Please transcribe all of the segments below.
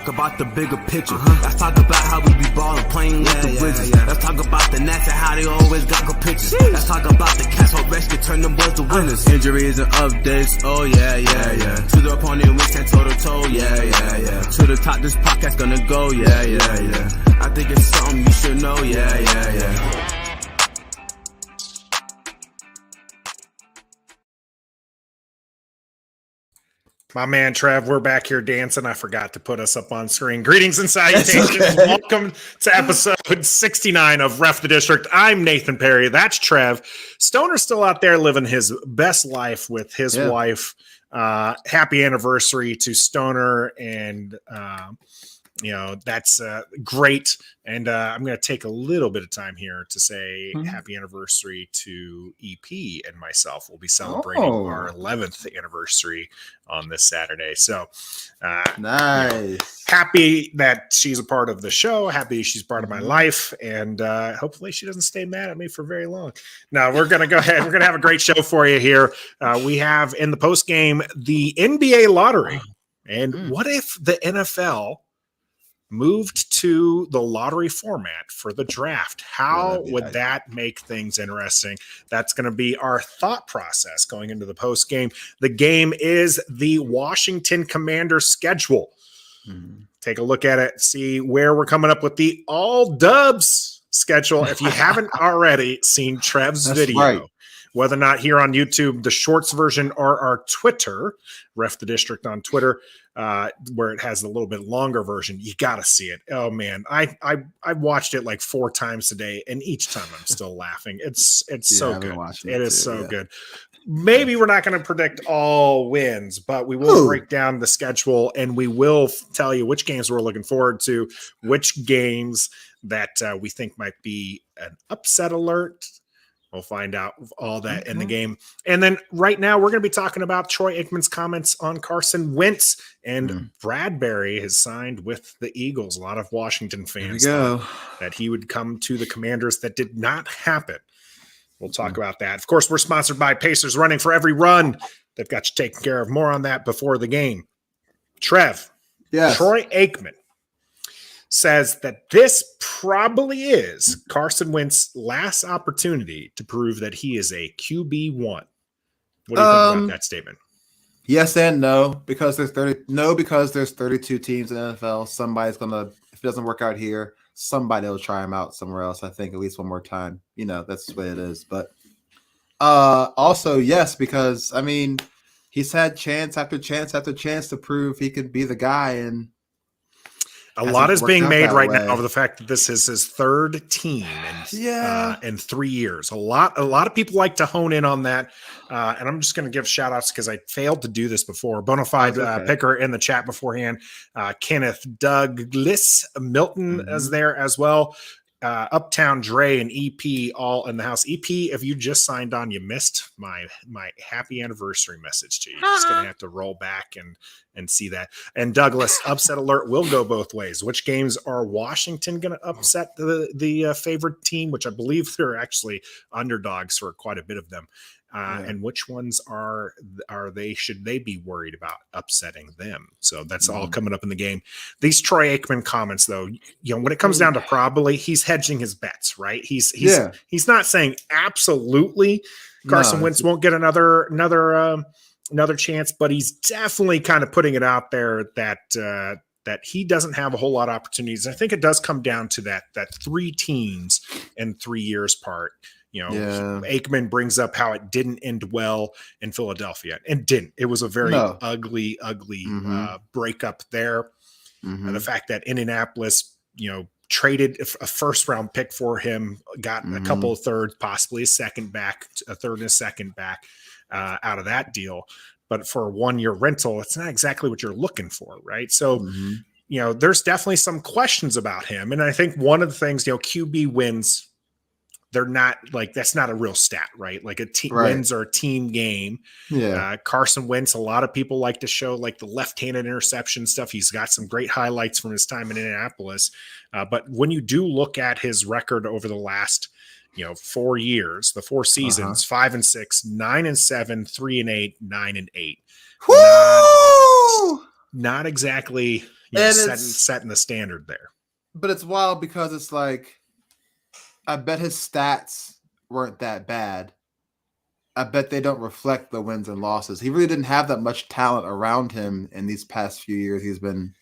talk about the bigger picture. Let's talk about how we be ballin', playing with the Wizards. Let's talk about the Nets and how they always got good pitches. Let's talk about the Cats, how Rex can turn them boys to winners. Injuries and updates, oh yeah. To the opponent, we stand toe to toe, yeah. To the top, this podcast gonna go, yeah. I think it's something you should know, yeah. My man, Trev, we're back here dancing. I forgot to put us up on screen. Greetings and salutations. Okay. Welcome to episode 69 of Ref the District. I'm Nathan Perry. That's Trev. Stoner's still out there living his best life with his wife. Happy anniversary to Stoner. And, that's great. And I'm going to take a little bit of time here to say happy anniversary to EP and myself. We'll be celebrating our 11th anniversary on this Saturday. So nice. Happy that she's a part of the show. Happy she's part of my life. And hopefully she doesn't stay mad at me for very long. Now we're going to go ahead. We're going to have a great show for you here. We have in the post game the NBA lottery. And what if the NFL moved to the lottery format for the draft? How would that make things interesting? That's going to be our thought process going into the post game. The game is the Washington Commanders schedule. Take a look at it, see where we're coming up with the all dubs schedule. If you haven't already seen Trev's video, whether or not here on YouTube, the shorts version, or our Twitter, Ref the District on Twitter, where it has a little bit longer version, you got to see it. Oh man, I watched it like 4 times today, and each time I'm still laughing. It's so good. It is so good. Maybe we're not going to predict all wins, but we will break down the schedule, and we will tell you which games we're looking forward to, which games that we think might be an upset alert. We'll find out all that in the game. And then right now we're going to be talking about Troy Aikman's comments on Carson Wentz, and Bradbury has signed with the Eagles. A lot of Washington fans thought that he would come to the Commanders. That did not happen. We'll talk about that. Of course, we're sponsored by Pacers, running for every run. They've got you taken care of. More on that before the game. Trev, Troy Aikman says that this probably is Carson Wentz's last opportunity to prove that he is a QB1. What do you think about that statement? Yes and no, because there's 32 teams in the NFL. Somebody's gonna, if it doesn't work out here, somebody will try him out somewhere else. I think at least one more time. That's the way it is. But also yes, because I mean, he's had chance after chance after chance to prove he could be the guy, and a lot is being made right now over the fact that this is his third team in 3 years. A lot of people like to hone in on that. And I'm just going to give shout outs because I failed to do this before. Bonafide picker in the chat beforehand. Kenneth Douglas, Milton is there as well. Uptown Dre and EP all in the house. EP, if you just signed on, you missed my happy anniversary message to you. You're just gonna have to roll back and see that. And Douglas, upset alert will go both ways. Which games are Washington gonna upset the favorite team, which I believe they're actually underdogs for quite a bit of them. And which ones should they be worried about upsetting them? So that's all coming up in the game. These Troy Aikman comments, though, when it comes down to probably, he's hedging his bets, right? He's not saying absolutely Carson Wentz won't get another chance, but he's definitely kind of putting it out there that he doesn't have a whole lot of opportunities. I think it does come down to that 3 teams in 3 years part. Aikman brings up how it didn't end well in Philadelphia. It didn't. It was a very ugly breakup there. And the fact that Indianapolis, traded a first-round pick for him, got a couple of thirds, possibly a third and a second back out of that deal. But for a 1-year rental, it's not exactly what you're looking for, right? So, there's definitely some questions about him. And I think one of the things, QB wins, they're not like, that's not a real stat, right? Like wins are a team game. Carson Wentz, a lot of people like to show like the left-handed interception stuff. He's got some great highlights from his time in Indianapolis. But when you do look at his record over the last, 4 years, the 4 seasons, 5-6, 9-7, 3-8, 9-8. Not exactly, setting the standard there. But it's wild because it's like, I bet his stats weren't that bad. I bet they don't reflect the wins and losses. He really didn't have that much talent around him in these past few years. He's been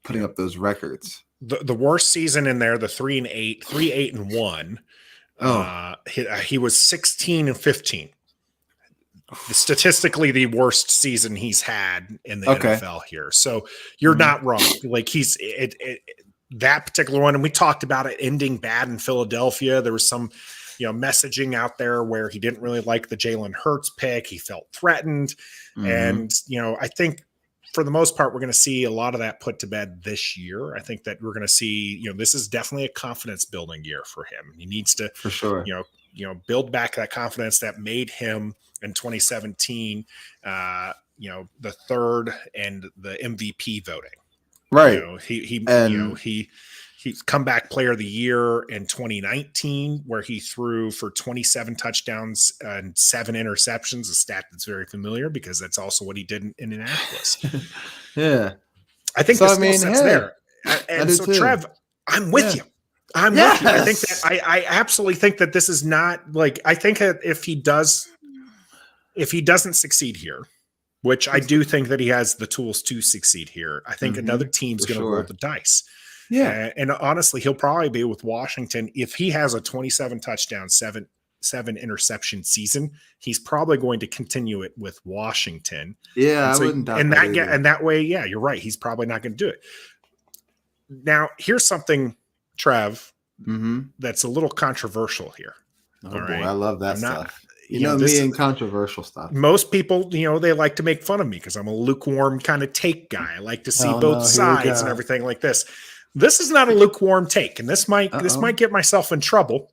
putting up those records. The worst season in there, the 3-8, 3-8-1. He was 16-15. Statistically, the worst season he's had in the NFL here. So you're not wrong. Like that particular one, and we talked about it ending bad in Philadelphia. There was some, messaging out there where he didn't really like the Jalen Hurts pick. He felt threatened. And, I think for the most part, we're going to see a lot of that put to bed this year. I think that we're going to see, this is definitely a confidence building year for him. He needs to, for sure, build back that confidence that made him in 2017, the third and the MVP voting. Right. He's comeback player of the year in 2019, where he threw for 27 touchdowns and 7 interceptions, a stat that's very familiar because that's also what he did in Indianapolis. Yeah. I think the skill set's there. And so, too. Trev, I'm with you. I'm with you. I think that I absolutely think that this is not like, I think that if he doesn't succeed here, which I do think that he has the tools to succeed here, I think another team's going to roll the dice. Yeah. And honestly, he'll probably be with Washington. If he has a 27 touchdown, seven interception season, he's probably going to continue it with Washington. Yeah. I wouldn't doubt that. And that way, yeah, you're right. He's probably not going to do it. Now, here's something, Trev, that's a little controversial here. Oh, boy, I love that stuff. Me and controversial stuff. Most people, they like to make fun of me because I'm a lukewarm kind of take guy. I like to see both sides and everything like this. This is not a lukewarm take, and this might get myself in trouble,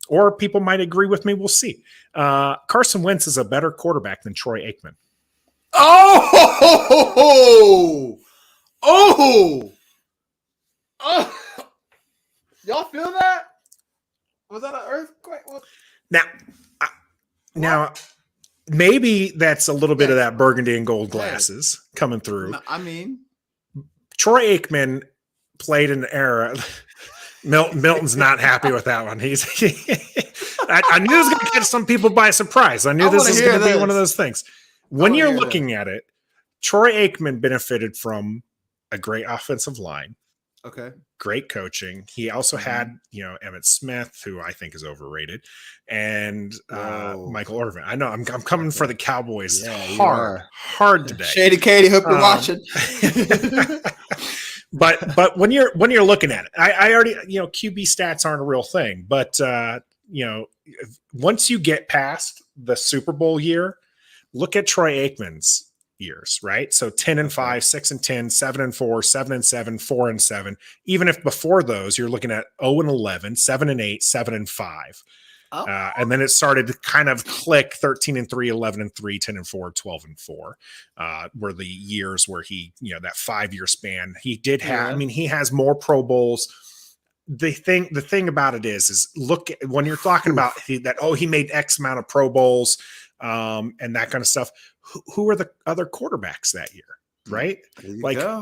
or people might agree with me. We'll see. Carson Wentz is a better quarterback than Troy Aikman. Y'all feel that? Was that an earthquake? Now, maybe that's a little bit of that burgundy and gold glasses coming through. I mean, Troy Aikman played an era. Milton's not happy with that one. I knew it was going to catch some people by surprise. I knew this was going to be one of those things. When you're looking at it, Troy Aikman benefited from a great offensive line. Okay. Great coaching. He also had, Emmitt Smith, who I think is overrated, and Michael Irvin. I know I'm coming for the Cowboys hard today. Shady Katie, hope you're watching. But when you're looking at it, I already, QB stats aren't a real thing, but once you get past the Super Bowl year, look at Troy Aikman's years, right? So 10-5, 6-10, 7-4, 7-7, 4-7. Even if before those, you're looking at 0-11, 7-8, 7-5. And then it started to kind of click 13-3, 11-3, 10-4, 12-4, were the years where he, that 5-year span he did have. I mean, he has more Pro Bowls. The thing about it is look at, when you're talking about he made X amount of Pro Bowls, and that kind of stuff. Who are the other quarterbacks that year, right?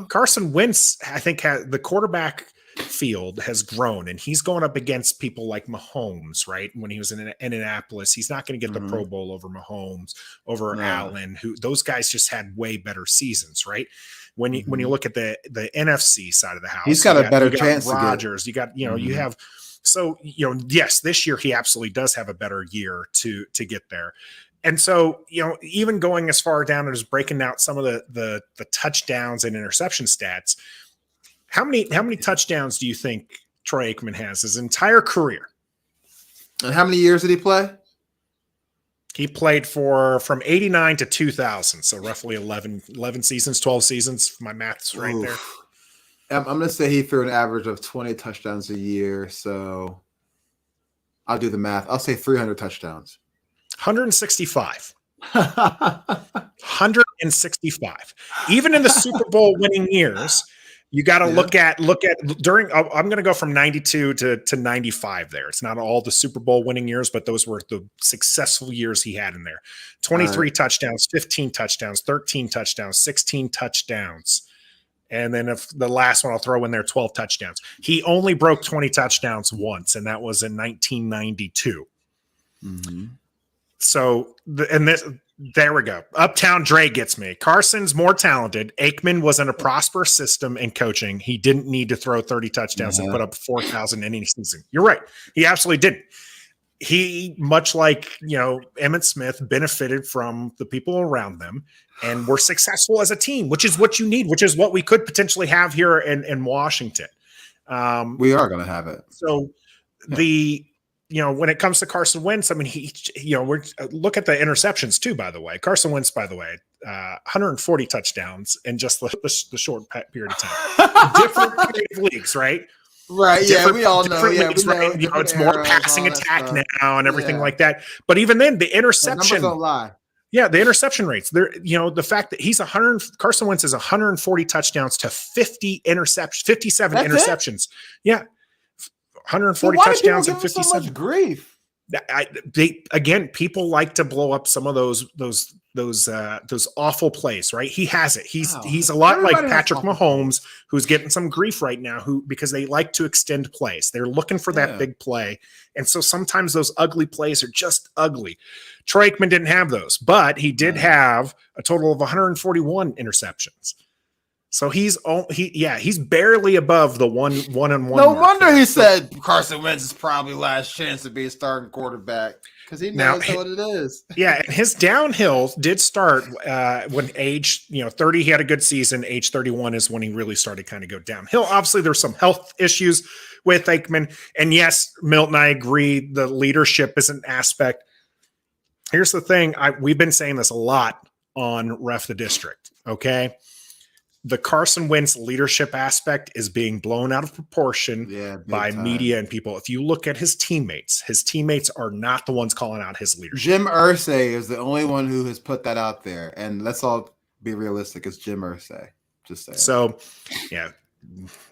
Carson Wentz, I think the quarterback field has grown, and he's going up against people like Mahomes, right? When he was in Indianapolis, he's not going to get the Pro Bowl over Mahomes, over Allen, who those guys just had way better seasons, right? When you look at the NFC side of the house, he's got a better chance. Rodgers, you got you have. So, yes, this year he absolutely does have a better year to get there. And so, even going as far down as breaking out some of the touchdowns and interception stats, how many touchdowns do you think Troy Aikman has his entire career? And how many years did he play? He played from 89 to 2000, so roughly 11 seasons, 12 seasons. My math's right there. I'm going to say he threw an average of 20 touchdowns a year, so I'll do the math. I'll say 300 touchdowns. 165. 165. Even in the Super Bowl winning years, you got to look at during. I'm going to go from 92 to 95 there. It's not all the Super Bowl winning years, but those were the successful years he had in there. 23 touchdowns, 15 touchdowns, 13 touchdowns, 16 touchdowns. And then if the last one I'll throw in there, 12 touchdowns. He only broke 20 touchdowns once, and that was in 1992. Mm-hmm. So, there we go. Uptown Dre gets me. Carson's more talented. Aikman was in a prosperous system and coaching. He didn't need to throw 30 touchdowns and put up 4,000 in any season. You're right. He absolutely didn't. He, much like, Emmitt Smith, benefited from the people around them and were successful as a team, which is what you need, which is what we could potentially have here in Washington. We are going to have it. So when it comes to Carson Wentz, I mean, we're look at the interceptions too, by the way. Carson Wentz, by the way, 140 touchdowns in just the short period of time. Different kind of leagues, right? Right. Yeah, we all know. Yeah, leagues, right? It's more passing attack now and everything like that. But even then, the interception. Don't lie. Yeah, the interception rates. There, the fact that he's Carson Wentz is 140 touchdowns to 57 interceptions. Yeah. 140 touchdowns and 57. So much grief. People like to blow up some of those awful plays, right? He has it. He's a lot like Patrick Mahomes, who's getting some grief right now, because they like to extend plays. They're looking for that big play, and so sometimes those ugly plays are just ugly. Troy Aikman didn't have those, but he did have a total of 141 interceptions. So he's barely above the one and one. No wonder he said Carson Wentz is probably last chance to be a starting quarterback, because he knows what it is. Yeah, and his downhill did start when age 30. He had a good season. Age 31 is when he really started kind of go downhill. Obviously, there's some health issues with Aikman, and yes, Milton, I agree. The leadership is an aspect. Here's the thing: we've been saying this a lot on Ref the District. Okay. The Carson Wentz leadership aspect is being blown out of proportion by media and people. If you look at his teammates are not the ones calling out his leadership. Jim Irsay is the only one who has put that out there. And let's all be realistic. It's Jim Irsay. Just saying. So, yeah.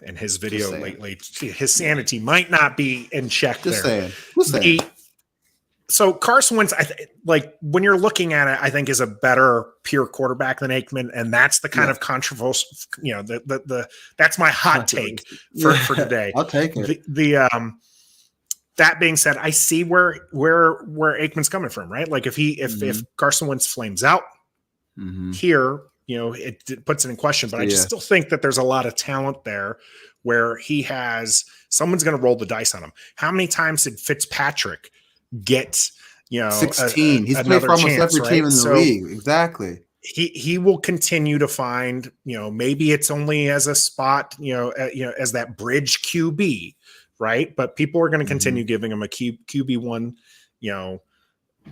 In his video lately, his sanity might not be in check Just there. saying. So Carson Wentz, when you're looking at it, I think is a better pure quarterback than Aikman, and that's the kind of controversial. That's my hot take for today. I'll take it. That being said, I see where Aikman's coming from, right? Like if Carson Wentz flames out here, it puts it in question. But I just still think that there's a lot of talent there where someone's going to roll the dice on him. How many times did Fitzpatrick get 16? He's played for almost every team in the league. Exactly. He will continue to find, maybe it's only as a spot, as that bridge QB, right? But people are going to continue giving him a QB1, a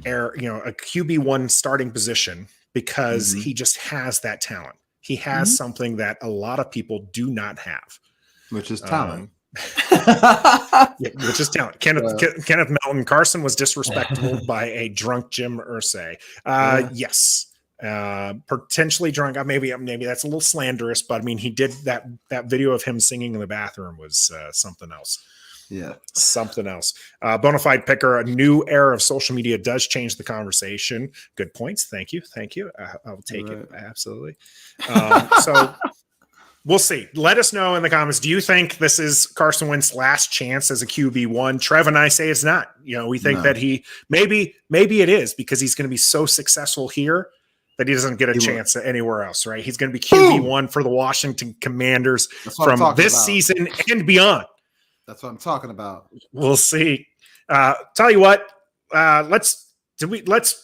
QB1 starting position because he just has that talent. He has something that a lot of people do not have, which is talent. Which is talent. Kenneth Melton. Carson was disrespectful by a drunk Jim Irsay. Yes, potentially drunk. Maybe that's a little slanderous, but I mean, he did that video of him singing in the bathroom was something else. Yeah, something else. Bonafide picker. A new era of social media does change the conversation. Good points. Thank you. I'll take it. Absolutely. So. We'll see. Let us know in the comments. Do you think this is Carson Wentz's last chance as a QB1? Trev and I say it's not. We think that he maybe it is because he's going to be so successful here that he doesn't get a chance anywhere else, right? He's going to be QB1 for the Washington Commanders from this season and beyond. That's what I'm talking about. We'll see. Tell you what, let's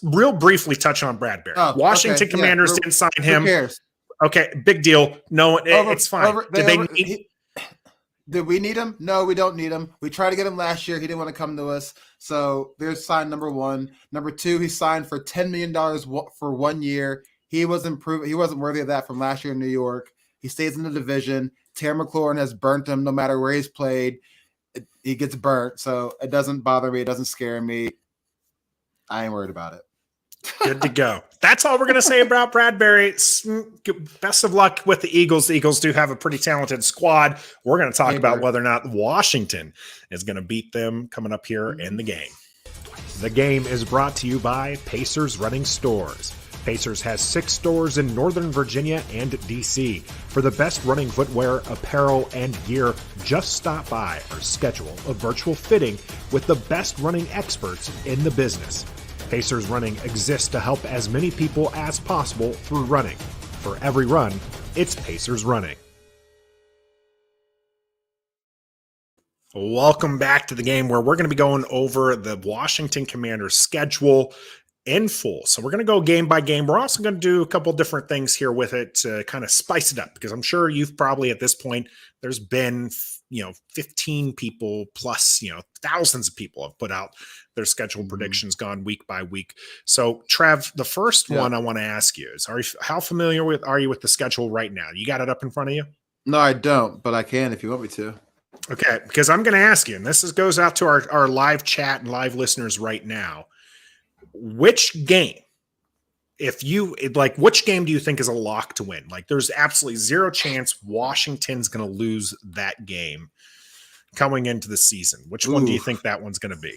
real briefly touch on Bradbury. Washington Commanders didn't sign him. Who cares? Okay, big deal. No, it's fine. Did we need him? No, we don't need him. We tried to get him last year. He didn't want to come to us. So there's sign number one. Number two, he signed for $10 million for 1 year. He wasn't worthy of that from last year in New York. He stays in the division. Terry McLaurin has burnt him no matter where he's played. He gets burnt. So it doesn't bother me. It doesn't scare me. I ain't worried about it. Good to go. That's all we're going to say about Bradbury. Best of luck with the Eagles. The Eagles do have a pretty talented squad. We're going to talk about whether or not Washington is going to beat them coming up here in the game. The game is brought to you by Pacers Running Stores. Pacers has 6 stores in Northern Virginia and DC. For the best running footwear, apparel, and gear, just stop by or schedule a virtual fitting with the best running experts in the business. Pacers Running exists to help as many people as possible through running. For every run, it's Pacers Running. Welcome back to the game where we're going to be going over the Washington Commanders schedule in full. So we're going to go game by game. We're also going to do a couple different things here with it to kind of spice it up, because I'm sure you've probably at this point, there's been, 15 people plus, thousands of people have put out their schedule predictions gone week by week. So Trev, the first one I want to ask you is, how familiar are you with the schedule right now? You got it up in front of you? No, I don't, but I can if you want me to. Okay, because I'm going to ask you, and this goes out to our live chat and live listeners right now. Which game, which game do you think is a lock to win? Like, there's absolutely zero chance Washington's going to lose that game coming into the season. Which one do you think that one's going to be?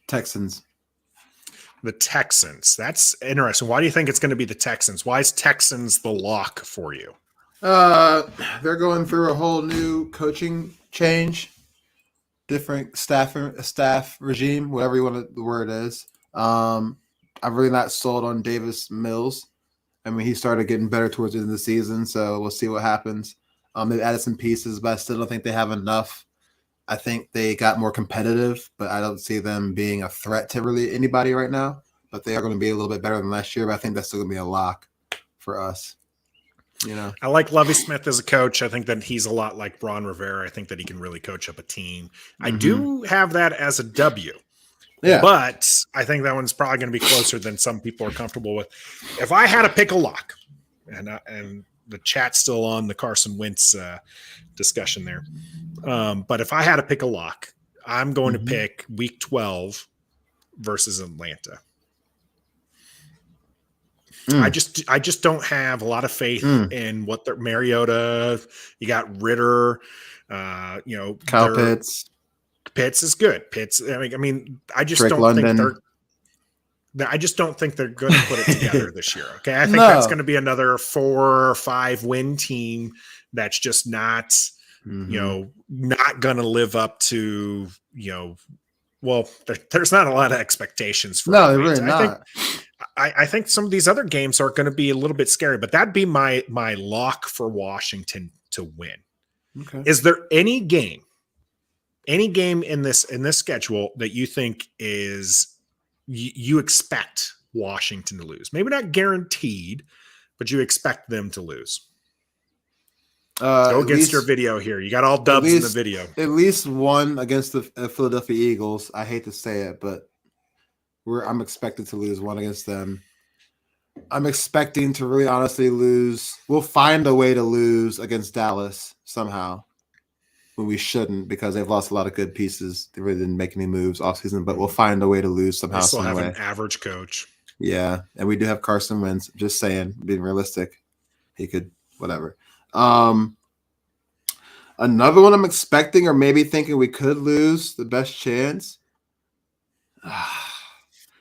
Texans. The Texans. That's interesting. Why do you think it's going to be the Texans? Why is Texans the lock for you? They're going through a whole new coaching change, different staff regime, whatever you want the word is. I'm really not sold on Davis Mills. I mean, he started getting better towards the end of the season, so we'll see what happens. They've added some pieces, but I still don't think they have enough. I think they got more competitive, but I don't see them being a threat to really anybody right now. But they are going to be a little bit better than last year, but I think that's still going to be a lock for us. I like Lovie Smith as a coach. I think that he's a lot like Ron Rivera. I think that he can really coach up a team. I do have that as a W. Yeah. But I think that one's probably going to be closer than some people are comfortable with. If I had to pick a lock, and the chat's still on the Carson Wentz discussion there. But if I had to pick a lock, I'm going to pick Week 12 versus Atlanta. I just don't have a lot of faith in what they're Mariota. You got Ritter, Kyle Pitts. Pitts is good. Pitts. I mean, I just Drake don't London. think I just don't think they're going to put it together this year. Okay, I think that's going to be another 4 or 5 win team that's just not, not going to live up to, well, there's not a lot of expectations for. No, they're really not. I think some of these other games are going to be a little bit scary, but that'd be my lock for Washington to win. Okay. Is there any game in this schedule that you think is you expect Washington to lose? Maybe not guaranteed, but you expect them to lose. Go against your video here. You got all dubs in the video. At least one against the Philadelphia Eagles. I hate to say it, but I'm expected to lose one against them. I'm expecting to really honestly lose. We'll find a way to lose against Dallas somehow when we shouldn't, because they've lost a lot of good pieces. They really didn't make any moves off season, but we'll find a way to lose somehow. They still have way. An average coach. Yeah, and we do have Carson Wentz. Just saying, being realistic, he could whatever. Another one I'm expecting or maybe thinking we could lose, the best chance.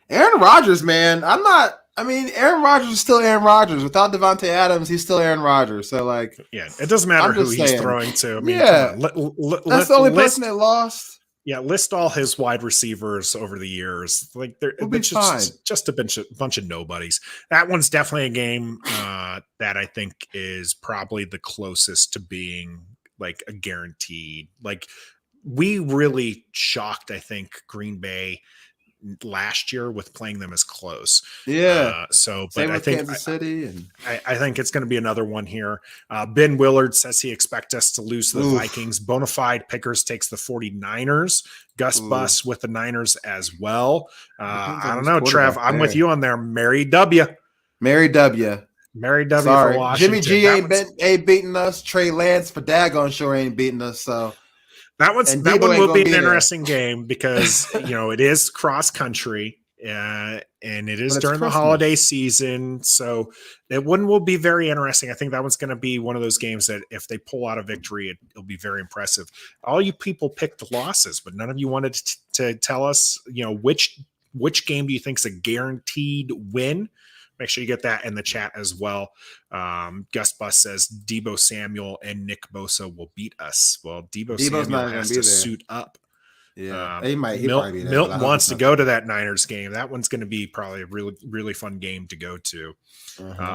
Aaron Rodgers, man. Aaron Rodgers is still Aaron Rodgers. Without Devontae Adams, he's still Aaron Rodgers. So, it doesn't matter who he's throwing to. I mean, that's the only person that lost. Yeah, list all his wide receivers over the years. It's just a bunch of nobodies. That one's definitely a game that I think is probably the closest to being like a guaranteed. Like, we really shocked, I think, Green Bay last year with playing them as close. Yeah. But I think Kansas City and I think it's going to be another one here. Ben Willard says he expects us to lose to the Vikings. Bonafide Pickers takes the 49ers. Gus Bus with the Niners as well. I don't know, Trev. I'm with you on there. Mary W. Mary W. Sorry. For Washington. Jimmy G ain't beating us. Trey Lance for daggone sure ain't beating us. So that one will be an interesting game because it is cross country and it is during the holiday season, so that one will be very interesting. I think that one's going to be one of those games that if they pull out a victory, it'll be very impressive. All you people picked the losses, but none of you wanted to tell us, which which game do you think is a guaranteed win? Make sure you get that in the chat as well. Gus Bus says Debo Samuel and Nick Bosa will beat us. Well, Debo Samuel has to suit up. Yeah, he might be there. Milt wants to go to that Niners game. That one's going to be probably a really, really fun game to go to.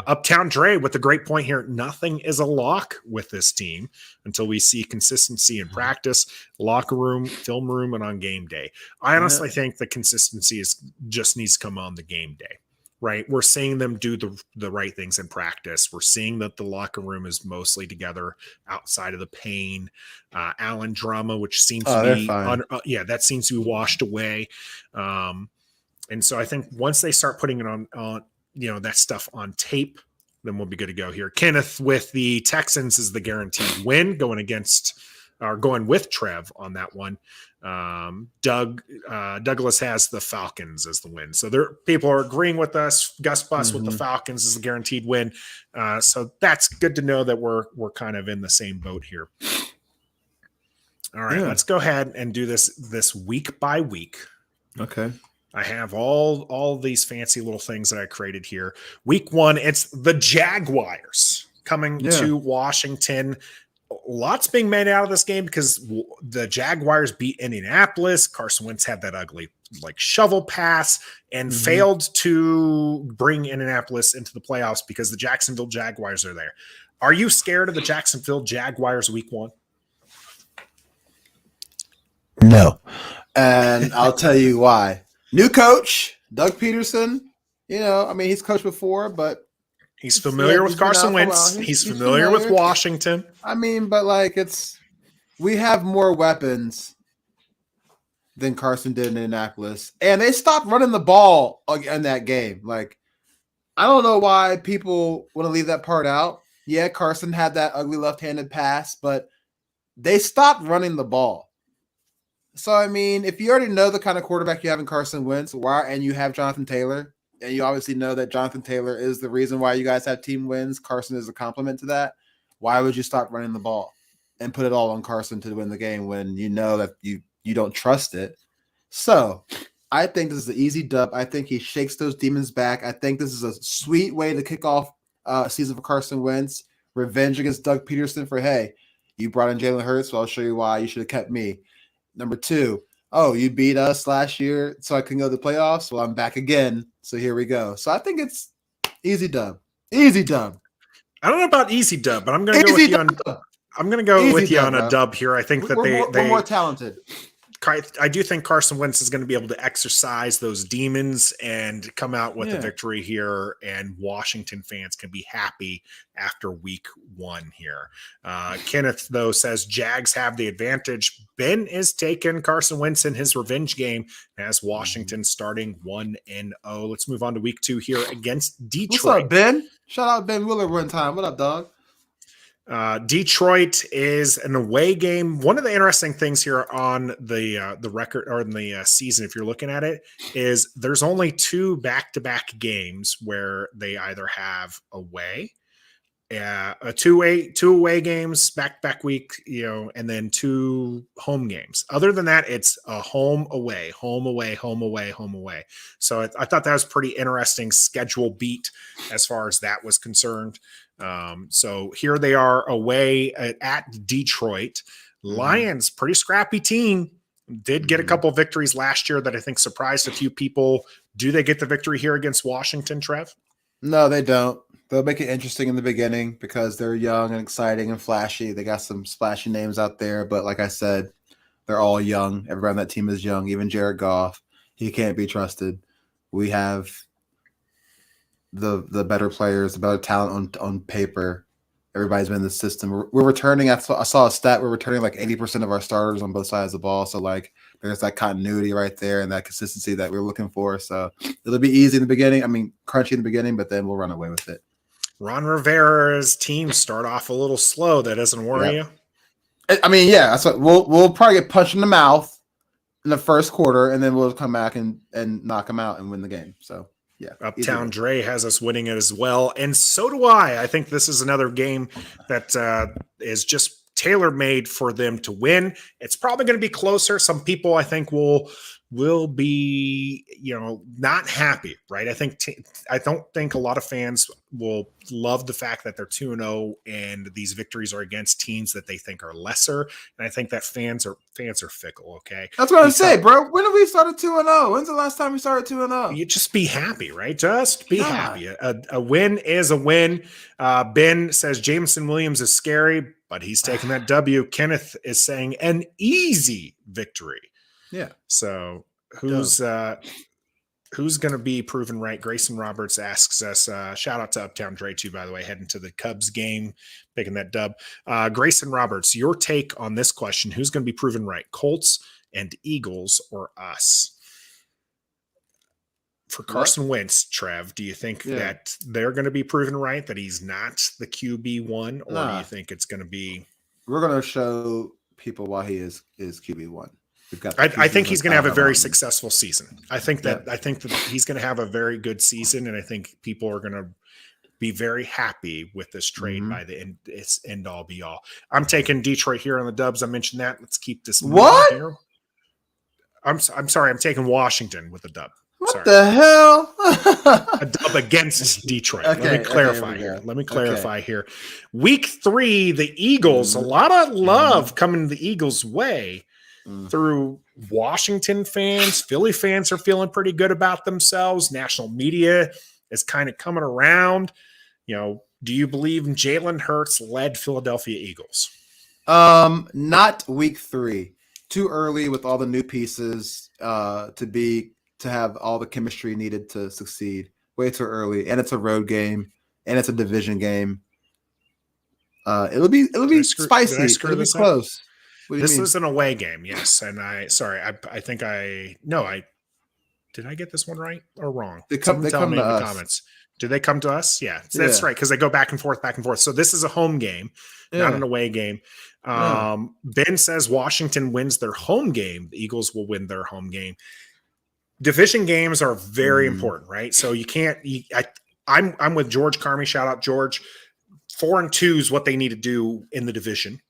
Uptown Dre with a great point here. Nothing is a lock with this team until we see consistency in practice, locker room, film room, and on game day. I honestly think the consistency just needs to come on the game day. Right. We're seeing them do the right things in practice. We're seeing that the locker room is mostly together outside of the pain. Allen drama, which seems to be, that seems to be washed away. And so I think once they start putting it on, that stuff on tape, then we'll be good to go here. Kenneth with the Texans is the guaranteed win going with Trev on that one. Douglas has the Falcons as the win. So people are agreeing with us. Gus Bus with the Falcons is a guaranteed win. So that's good to know that we're kind of in the same boat here. All right, let's go ahead and do this week by week. Okay. I have all these fancy little things that I created here. Week 1, it's the Jaguars coming to Washington. Lots being made out of this game because the Jaguars beat Indianapolis. Carson Wentz had that ugly shovel pass and failed to bring Indianapolis into the playoffs because the Jacksonville Jaguars are there. Are you scared of the Jacksonville Jaguars week 1? No. And I'll tell you why. New coach, Doug Peterson. He's coached before, but he's familiar with Carson Wentz. He's familiar with Washington. We have more weapons than Carson did in Indianapolis. And they stopped running the ball in that game. I don't know why people want to leave that part out. Yeah, Carson had that ugly left-handed pass, but they stopped running the ball. So, if you already know the kind of quarterback you have in Carson Wentz, and you have Jonathan Taylor, and you obviously know that Jonathan Taylor is the reason why you guys have team wins, Carson is a complement to that, why would you stop running the ball and put it all on Carson to win the game when you know that you don't trust it? So I think this is an easy dub. I think he shakes those demons back. I think this is a sweet way to kick off season for Carson Wentz. Revenge against Doug Peterson for, hey, you brought in Jalen Hurts, so I'll show you why you should have kept me. Number 2, you beat us last year so I can go to the playoffs. Well, I'm back again. So here we go. So I think it's easy dub. Easy dub. I don't know about easy dub, but I'm going to go with you on a dub here. I think we're more talented. I do think Carson Wentz is going to be able to exercise those demons and come out with a victory here, and Washington fans can be happy after week 1 here. Kenneth, though, says Jags have the advantage. Ben is taking Carson Wentz in his revenge game as Washington starting 1-0. Let's move on to week 2 here against Detroit. What's up, Ben? Shout out Ben Willer one time. What up, dog? Detroit is an away game. One of the interesting things here on the record or in the season, if you're looking at it, is there's only 2 back-to-back games where they either have away, two away games back week, and then 2 home games. Other than that, it's a home away, home away, home away, home away. So I thought that was pretty interesting schedule beat as far as that was concerned. So here they are away at Detroit. Lions, pretty scrappy team. Did get a couple victories last year that I think surprised a few people. Do they get the victory here against Washington, Trev? No, they don't. They'll make it interesting in the beginning because they're young and exciting and flashy. They got some splashy names out there, but like I said, they're all young. Everyone on that team is young. Even Jared Goff, he can't be trusted. We have the better players, the better talent on paper. Everybody's been in the system. We're returning. I saw a stat. We're returning 80% of our starters on both sides of the ball. So there's that continuity right there and that consistency that we're looking for. So it'll be easy in the beginning. Crunchy in the beginning, but then we'll run away with it. Ron Rivera's team start off a little slow. That doesn't worry you. That's what we'll probably get punched in the mouth in the first quarter, and then we'll come back and knock them out and win the game. So. Yeah, Uptown Dre has us winning it as well, and so do I. I think this is another game that is just tailor-made for them to win. It's probably going to be closer. Some people, I think, will will be, not happy, right? I don't think a lot of fans will love the fact that they're 2-0 and these victories are against teams that they think are lesser. And I think that fans are fickle. Okay. That's what I say, bro. When did we start 2-0? When's the last time we started 2-0? You just be happy, right? Just be happy. A win is a win. Ben says Jameson Williams is scary, but he's taking that W. Kenneth is saying an easy victory. Yeah. So who's going to be proven right? Grayson Roberts asks us, shout out to Uptown Dre too, by the way, heading to the Cubs game, picking that dub. Grayson Roberts, your take on this question, who's going to be proven right? Colts and Eagles or us? For Carson Wentz, Trev, do you think that they're going to be proven right, that he's not the QB1, or do you think it's going to be... We're going to show people why he is QB1. I think he's going to have a very successful season. I think that he's going to have a very good season, and I think people are going to be very happy with this trade by the end. It's end all be all. I'm taking Detroit here on the Dubs. I mentioned that. Let's keep this. What? Here. I'm sorry. I'm taking Washington with a dub. What the hell? A dub against Detroit. Let me clarify here. Week 3, the Eagles. A lot of love coming the Eagles' way. Through Washington fans, Philly fans are feeling pretty good about themselves. National media is kind of coming around. Do you believe Jalen Hurts led Philadelphia Eagles? Not week 3. Too early with all the new pieces to have all the chemistry needed to succeed. Way too early, and it's a road game, and it's a division game. It'll be spicy. It'll be close. This is an away game, yes. And did I get this one right or wrong? They come to us. Comments. Do they come to us? Yeah, that's right, because they go back and forth. So this is a home game, not an away game. Ben says Washington wins their home game. The Eagles will win their home game. Division games are very important, right? So you can't. I'm with George Carmi. Shout out George. 4-2 is what they need to do in the division.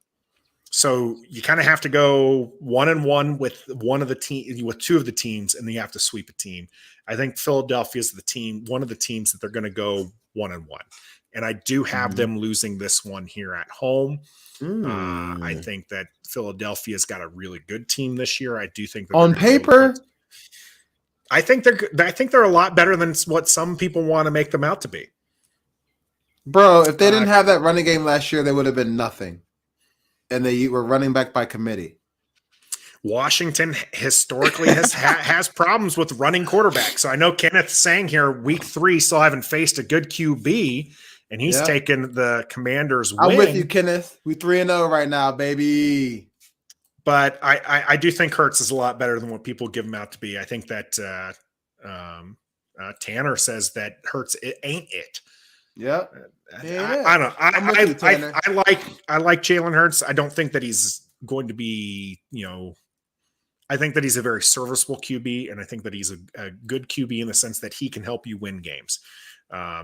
So you kind of have to go 1-1 with one of the team, with 2 of the teams, and then you have to sweep a team. I think Philadelphia is one of the teams that they're going to go 1-1, and I do have them losing this one here at home. I think that Philadelphia's got a really good team this year. I do think that on paper, I think they're a lot better than what some people want to make them out to be. Bro, if they didn't have that running game last year, they would have been nothing. And they were running back by committee. Washington historically has problems with running quarterbacks. So I know Kenneth's saying here, week 3 still haven't faced a good QB, and he's taken the Commanders' win. I'm with you, Kenneth. We 3-0 right now, baby. But I do think Hurts is a lot better than what people give him out to be. I think that Tanner says that Hurts ain't it. Yeah. I don't know. I like Jalen Hurts. I don't think that he's going to be, I think that he's a very serviceable QB, and I think that he's a good QB in the sense that he can help you win games.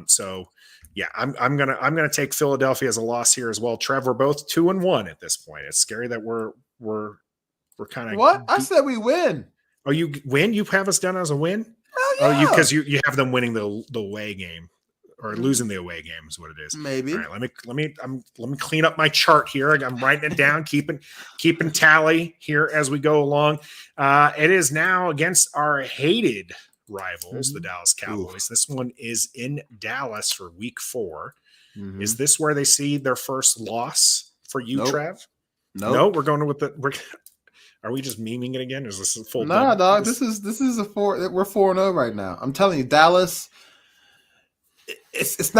So yeah, I'm gonna take Philadelphia as a loss here as well. Trev, we're both 2-1 at this point. It's scary that we're kind of what I said we win. Oh, you win? You have us done as a win? Yeah. Oh, because you have them winning the away game. Or losing the away game is what it is. Maybe. All right, let me clean up my chart here. I'm writing it down, keeping tally here as we go along. It is now against our hated rivals, the Dallas Cowboys. Oof. This one is in Dallas for week 4. Mm-hmm. Is this where they see their first loss for you, Trev? No, we're going with Are we just memeing it again? Or is this a full? Nah, dog. This is a 4. We're 4-0 right now. I'm telling you, Dallas. It's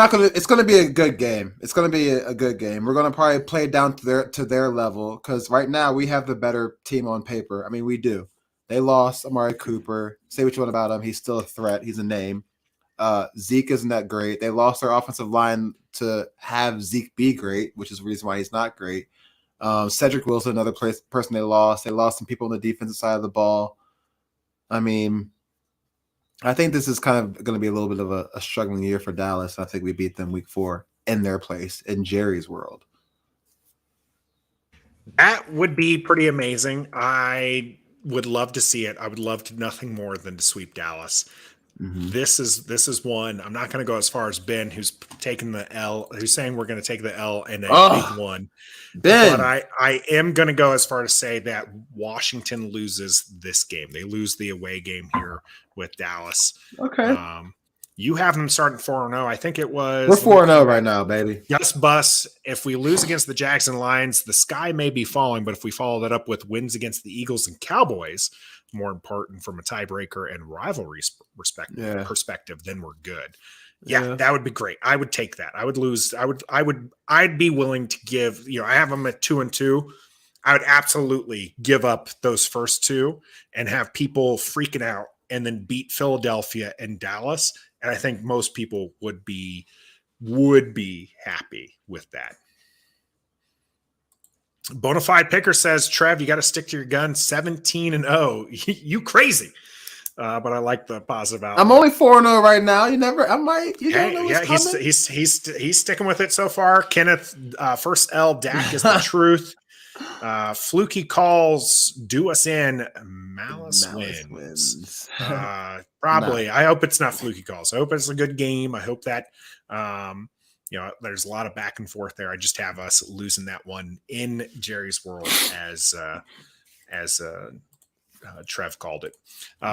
gonna be a good game. It's gonna be a good game. We're gonna probably play down to their level because right now we have the better team on paper. I mean, we do. They lost Amari Cooper. Say what you want about him. He's still a threat. He's a name. Zeke isn't that great. They lost their offensive line to have Zeke be great, which is the reason why he's not great. Cedric Wilson, another person they lost. They lost some people on the defensive side of the ball. I mean, I think this is kind of going to be a little bit of a struggling year for Dallas. I think we beat them week 4 in their place, in Jerry's world. That would be pretty amazing. I would love to see it. I would love to nothing more than to sweep Dallas. Mhm. This is one. I'm not going to go as far as Ben, who's taking the L, who's saying we're going to take the L and a big one. Ben. But I am going to go as far to say that Washington loses this game. They lose the away game here with Dallas. Okay. You have them starting 4-0. I think it was. We're 4-0 right now, baby. Just bus. If we lose against the Jags and Lions, the sky may be falling. But if we follow that up with wins against the Eagles and Cowboys, more important from a tiebreaker and rivalry perspective, then we're good. Yeah, that would be great. I would take that. I would lose. I'd be willing to give, I have them at 2-2. I would absolutely give up those first two and have people freaking out and then beat Philadelphia and Dallas. And I think most people would be happy with that. Bonafide Picker says, Trev, you got to stick to your gun. 17-0. You crazy. But I like the positive outlook. I'm only 4-0 right now. You don't know he's sticking with it so far. Kenneth, first L, Dak is the truth. Fluky calls, do us in, Malice wins. Probably. I hope it's not fluky calls. I hope it's a good game. I hope that there's a lot of back and forth there. I just have us losing that one in Jerry's world as Trev called it.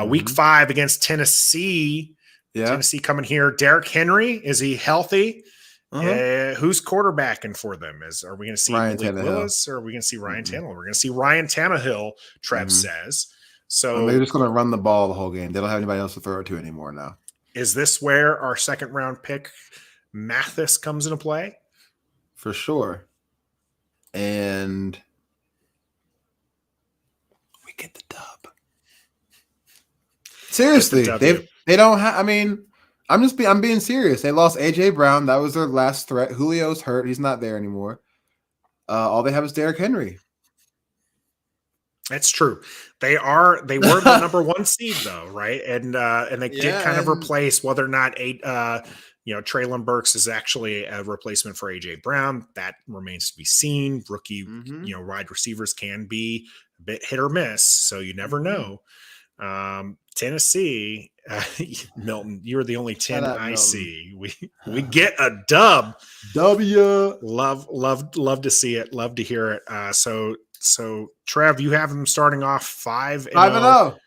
Week 5 against Tennessee. Yeah. Tennessee coming here. Derrick Henry, is he healthy? Who's quarterbacking for them? Are we going to see Malik Willis or are we going to see Ryan Tannehill? We're going to see Ryan Tannehill, Trev says. So they're just going to run the ball the whole game. They don't have anybody else to throw it to anymore now. Is this where our second round pick Mathis comes into play? For sure. And we get the dub. Seriously, they don't have. I mean, I'm being serious. They lost AJ Brown. That was their last threat. Julio's hurt. He's not there anymore. All they have is Derrick Henry. That's true. They were the number 1 seed though, right? And they did kind of replace whether or not Treylon Burks is actually a replacement for AJ Brown. That remains to be seen. Rookie, wide receivers can be a bit hit or miss, so you never know. Tennessee, Milton, you're the only 10 I see. We get a dub. W. Love to see it. Love to hear it. So Trev, you have them starting off 5-0.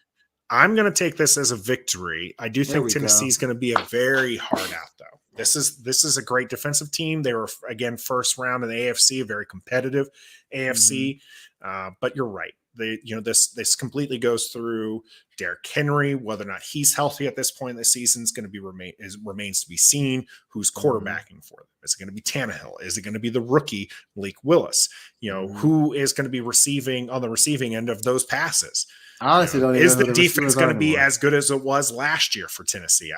I'm going to take this as a victory. I do think Tennessee is going to be a very hard out, though. This is a great defensive team. They were, again, first round in the AFC, a very competitive AFC. But you're right. This completely goes through Derrick Henry. Whether or not he's healthy at this point in the season is going to remains to be seen. Who's quarterbacking for them? Is it going to be Tannehill? Is it going to be the rookie Malik Willis? Who is going to be receiving on the receiving end of those passes? Honestly, don't even is the defense going to be as good as it was last year for Tennessee?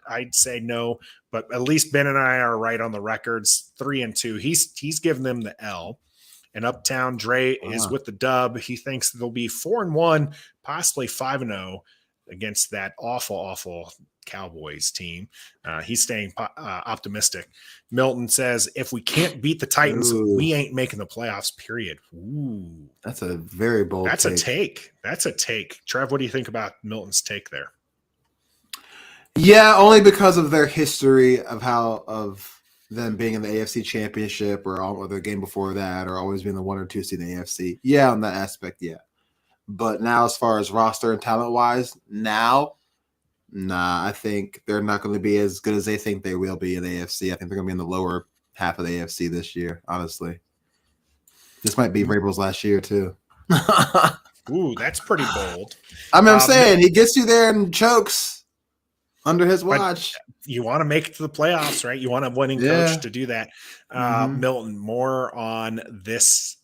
I'd say no, but at least Ben and I are right on the records. 3-2. He's given them the L. And Uptown Dre is with the dub. He thinks they'll be 4-1, possibly 5-0 against that awful Cowboys team. He's staying optimistic. Milton says, if we can't beat the Titans, we ain't making the playoffs, period. Ooh. That's a very bold That's a take. Trev, what do you think about Milton's take there? Yeah, only because of their history of them being in the AFC Championship or the game before that, or always being the 1 or 2 seed in the AFC. Yeah, on that aspect, yeah. But now, as far as roster and talent-wise, I think they're not going to be as good as they think they will be in the AFC. I think they're going to be in the lower half of the AFC this year, honestly. This might be Vrabel's last year, too. Ooh, that's pretty bold. I'm saying, he gets you there and chokes under his watch. You want to make it to the playoffs, right? You want a winning coach to do that. Milton, more on this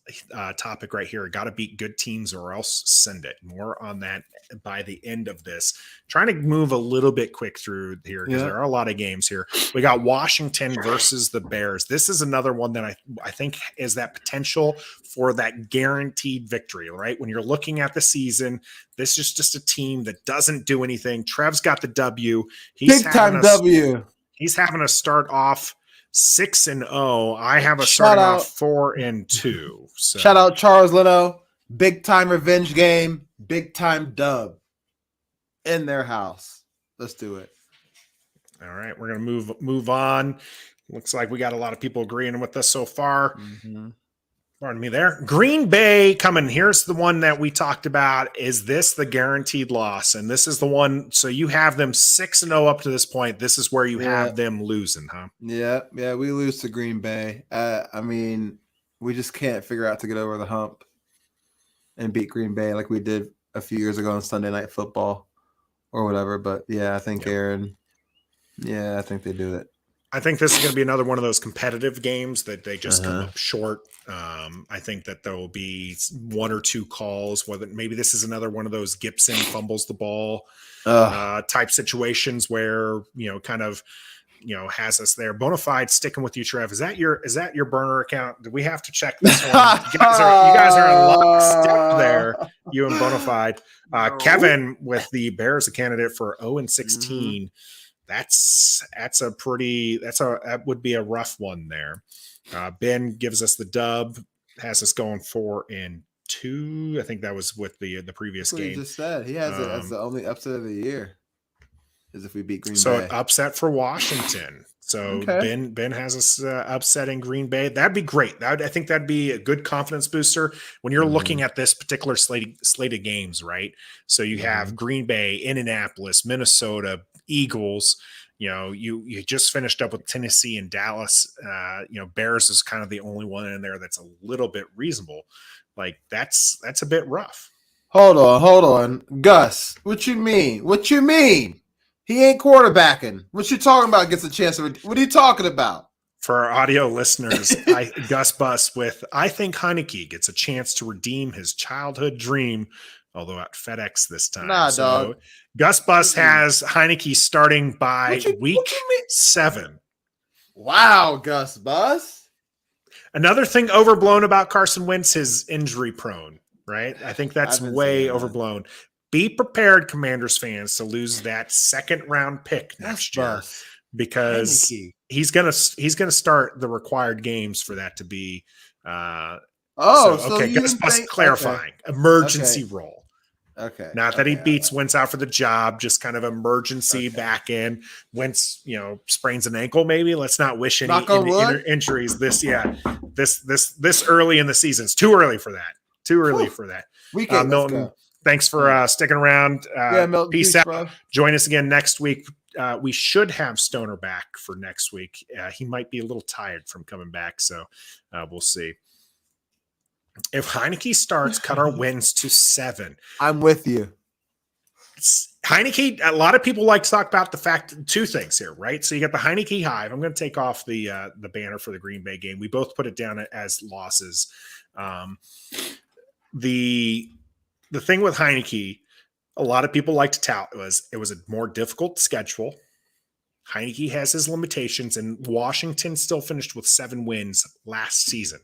topic right here. Got to beat good teams or else send it. More on that by the end of this. Trying to move a little bit quick through here because there are a lot of games here. We got Washington versus the Bears. This is another one that I think is that potential for that guaranteed victory, right? When you're looking at the season, this is just a team that doesn't do anything. Trev's got the W. Big time W. He's having to start off 6-0. I have a starting off 4-2. So. Shout out Charles Leno. Big time revenge game. Big time dub in their house. Let's do it. All right, we're gonna move on. Looks like we got a lot of people agreeing with us so far. Mm-hmm. Pardon me there. Green Bay coming. Here's the one that we talked about. Is this the guaranteed loss? And this is the one. So you have them 6-0 up to this point. This is where you have them losing, huh? Yeah. We lose to Green Bay. I mean, we just can't figure out to get over the hump and beat Green Bay like we did a few years ago on Sunday Night Football or whatever. But yeah, I think Aaron. Yeah, I think they do it. I think this is going to be another one of those competitive games that they just come up short. I think that there will be one or two calls. Whether maybe this is another one of those Gibson fumbles the ball type situations where kind of has us there. Bonafide sticking with you, Trev. Is that your burner account? Do we have to check this one? You guys are in lockstep there. You and Bonafide. Kevin with the Bears, a candidate for 0-16. That would be a rough one there. Ben gives us the dub, has us going 4-2. I think that was with the previous game. He just said he has it as the only upset of the year is if we beat Green Bay. So upset for Washington. So Ben has us upsetting Green Bay. That'd be great. I think that'd be a good confidence booster when you're looking at this particular slate of games, right? So you have Green Bay, Indianapolis, Minnesota, Eagles. You just finished up with Tennessee and Dallas. Bears is kind of the only one in there that's a little bit reasonable. Like that's a bit rough. Hold on. Gus, what you mean? He ain't quarterbacking. What you talking about gets a chance to what are you talking about? For our audio listeners, Gus Bus with I think Heineke gets a chance to redeem his childhood dream, although at FedEx this time. Nah, dog. Gus Bus has Heineke starting by week 7. Wow, Gus Bus. Another thing overblown about Carson Wentz is injury prone, right? I think that's way overblown. Be prepared, Commanders fans, to lose that second round pick next year because he's gonna start the required games for that to be. Gus Bus clarifying emergency role. Okay. Not that he beats Wentz out for the job, just kind of emergency back in. Wentz, sprains an ankle, maybe. Let's not wish any injuries this early in the season. It's too early for that. Weekend, Milton, thanks for sticking around. Milton, peace out. Bro. Join us again next week. We should have Stoner back for next week. He might be a little tired from coming back, so we'll see. If Heineke starts, cut our wins to 7. I'm with you. Heineke, a lot of people like to talk about the fact, 2 things here, right? So you got the Heineke hive. I'm going to take off the banner for the Green Bay game. We both put it down as losses. The thing with Heineke, a lot of people like to tout it was a more difficult schedule. Heineke has his limitations, and Washington still finished with 7 wins last season.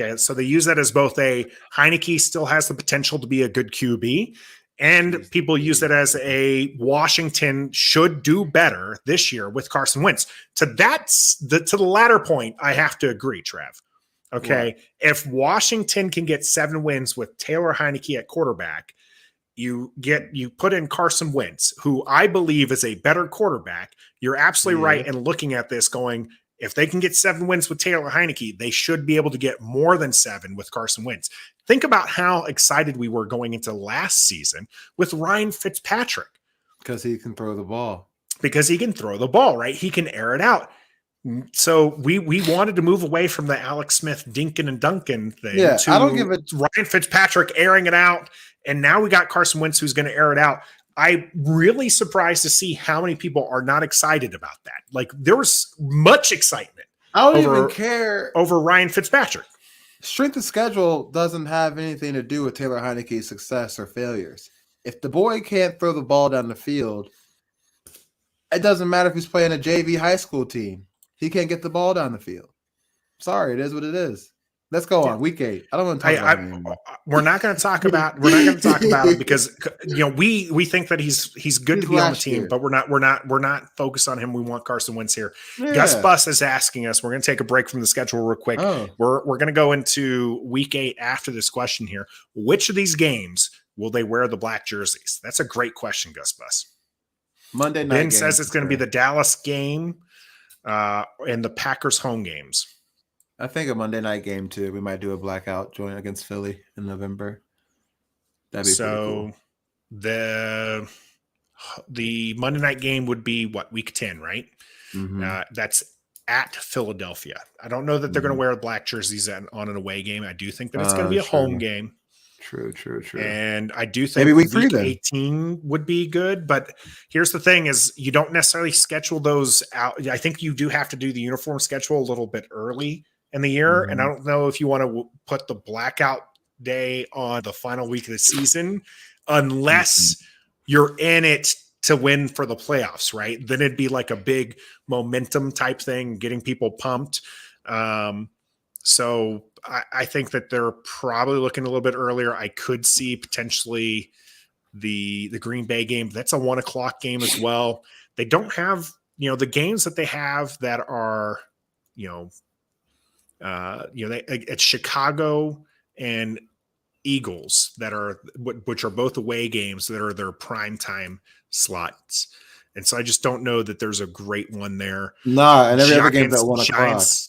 Okay, so they use that as both a Heineke still has the potential to be a good QB, and people use that as a Washington should do better this year with Carson Wentz. To the latter point, I have to agree, Trev. Okay, if Washington can get 7 wins with Taylor Heineke at quarterback, you put in Carson Wentz, who I believe is a better quarterback. You're absolutely right in looking at this going, if they can get 7 wins with Taylor Heineke, they should be able to get more than 7 with Carson Wentz. Think about how excited we were going into last season with Ryan Fitzpatrick. Because he can throw the ball. Right? He can air it out. So we wanted to move away from the Alex Smith Dinkin and Duncan thing to I don't give it Ryan Fitzpatrick airing it out. And now we got Carson Wentz who's going to air it out. I'm really surprised to see how many people are not excited about that. Like there was much excitement. I don't even care over Ryan Fitzpatrick. Strength of schedule doesn't have anything to do with Taylor Heineke's success or failures. If the boy can't throw the ball down the field, it doesn't matter if he's playing a JV high school team. He can't get the ball down the field. Sorry, it is what it is. Let's go on. Week 8. I don't want to talk about it anymore. we're not going to talk about him because we think that he's good to be on the team, but we're not focused on him. We want Carson Wentz here. Yeah. Gus Bus is asking us. We're going to take a break from the schedule real quick. We're going to go into week 8 after this question here. Which of these games will they wear the black jerseys? That's a great question, Gus Bus. Monday night. Ben says it's going to be the Dallas game and the Packers home games. I think a Monday night game too. We might do a blackout joint against Philly in November. That'd be pretty cool. The Monday night game would be week 10, right? Mm-hmm. That's at Philadelphia. I don't know that they're going to wear black jerseys on an away game. I do think that it's going to be a home game. True. And I do think maybe week 3 18 would be good. But here's the thing is you don't necessarily schedule those out. I think you do have to do the uniform schedule a little bit early in the year. And I don't know if you want to put the blackout day on the final week of the season, unless you're in it to win for the playoffs, right? Then it'd be like a big momentum type thing, getting people pumped. So I think that they're probably looking a little bit earlier. I could see potentially the Green Bay game. That's a 1:00 game as well. They don't have, the games that they have that are, it's Chicago and Eagles which are both away games that are their prime time slots. And so I just don't know that there's a great one there. Nah, and every other game at 1:00.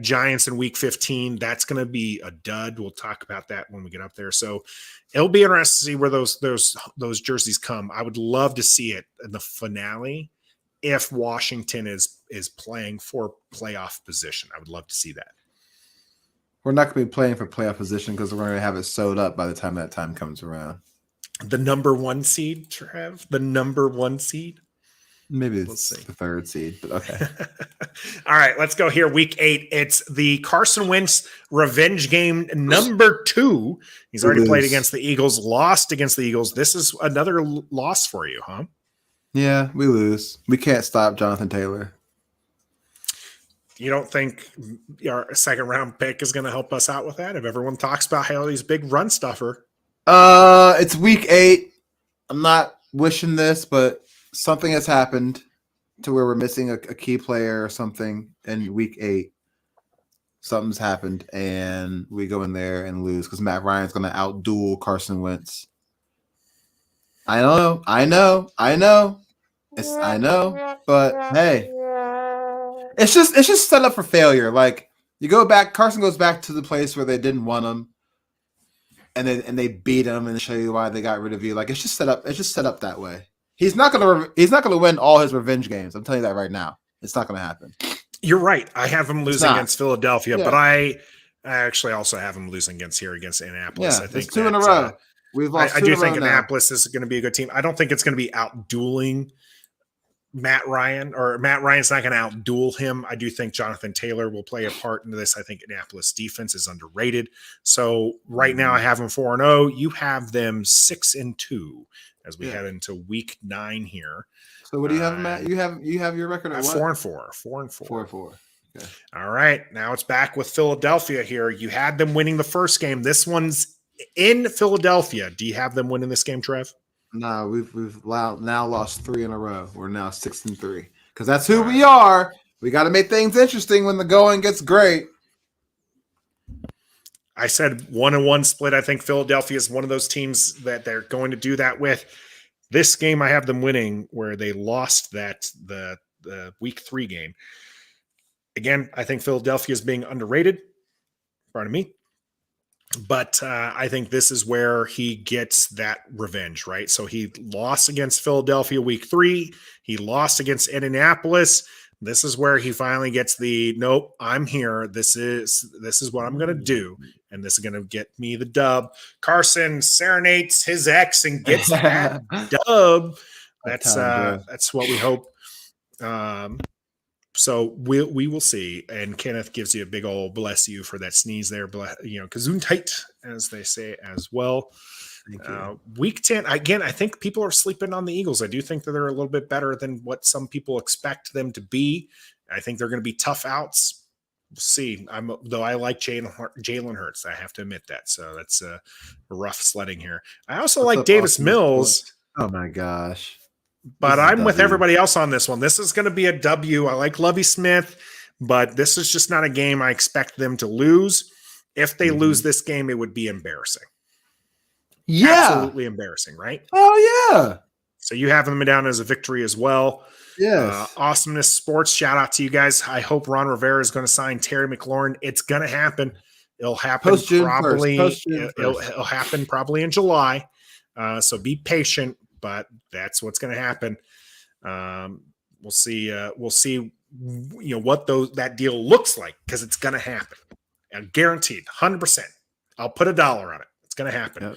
Giants in week 15. That's going to be a dud. We'll talk about that when we get up there. So it'll be interesting to see where those jerseys come. I would love to see it in the finale if Washington is playing for playoff position. I would love to see that. We're not going to be playing for playoff position because we're going to have it sewed up by the time that time comes around. The number 1 seed, Trev? The number 1 seed? Maybe it's the 3rd seed, but okay. All right, let's go here. Week 8. It's the Carson Wentz revenge game number 2. He's already played against the Eagles, lost against the Eagles. This is another loss for you, huh? Yeah, we lose. We can't stop Jonathan Taylor. You don't think our second round pick is going to help us out with that? If everyone talks about how he's a big run stuffer. It's week 8. I'm not wishing this, but something has happened to where we're missing a key player or something in week 8. Something's happened, and we go in there and lose because Matt Ryan's going to outduel Carson Wentz. I know. But hey. It's just set up for failure. Like you go back, Carson goes back to the place where they didn't want him, and they beat him and show you why they got rid of you. Like it's just set up that way. He's not gonna win all his revenge games. I'm telling you that right now. It's not gonna happen. You're right. I have him losing against Philadelphia, but I actually also have him losing against Indianapolis. Yeah, I think it's 2 in a row. We've lost. I do think Indianapolis is going to be a good team. I don't think it's going to be outdueling Matt Ryan, or Matt Ryan's not going to outduel him. I do think Jonathan Taylor will play a part into this. I think Indianapolis defense is underrated. So right now I have them 4-0. You have them 6-2 as we head into week 9 here. So what do you have, Matt? You have your record at what? 4-4. 4-4. Okay. All right. Now it's back with Philadelphia here. You had them winning the first game. This one's in Philadelphia. Do you have them winning this game, Trev? No, we've now lost 3 in a row. We're now 6-3 because that's who we are. We got to make things interesting when the going gets great. I said 1-1 split. I think Philadelphia is one of those teams that they're going to do that with. This game, I have them winning where they lost the week 3 game. Again, I think Philadelphia is being underrated. Pardon me. But I think this is where he gets that revenge, right? So he lost against Philadelphia week 3. He lost against Indianapolis. This is where he finally gets nope, I'm here. This is what I'm going to do. And this is going to get me the dub. Carson serenades his ex and gets that dub. That's what we hope. So we will see. And Kenneth gives you a big old bless you for that sneeze there. Gesundheit, as they say as well. Week 10, again, I think people are sleeping on the Eagles. I do think that they're a little bit better than what some people expect them to be. I think they're going to be tough outs. see. Though I like Jalen Hurts. I have to admit that. So that's rough sledding here. I also like Davis Mills. Oh my gosh. But I'm with everybody else on this one. This is going to be a W. I like Lovie Smith, but this is just not a game I expect them to lose. If they lose this game, it would be embarrassing. Yeah. Absolutely embarrassing, right? Oh, yeah. So you have them down as a victory as well. Yes. Awesomeness Sports, shout out to you guys. I hope Ron Rivera is going to sign Terry McLaurin. It's going to happen. It'll happen probably. It'll happen probably in July. So be patient, but that's what's going to happen. We'll see. We'll see. What that deal looks like, because it's going to happen. Guaranteed, 100%. I'll put $1 on it. It's going to happen. Yep.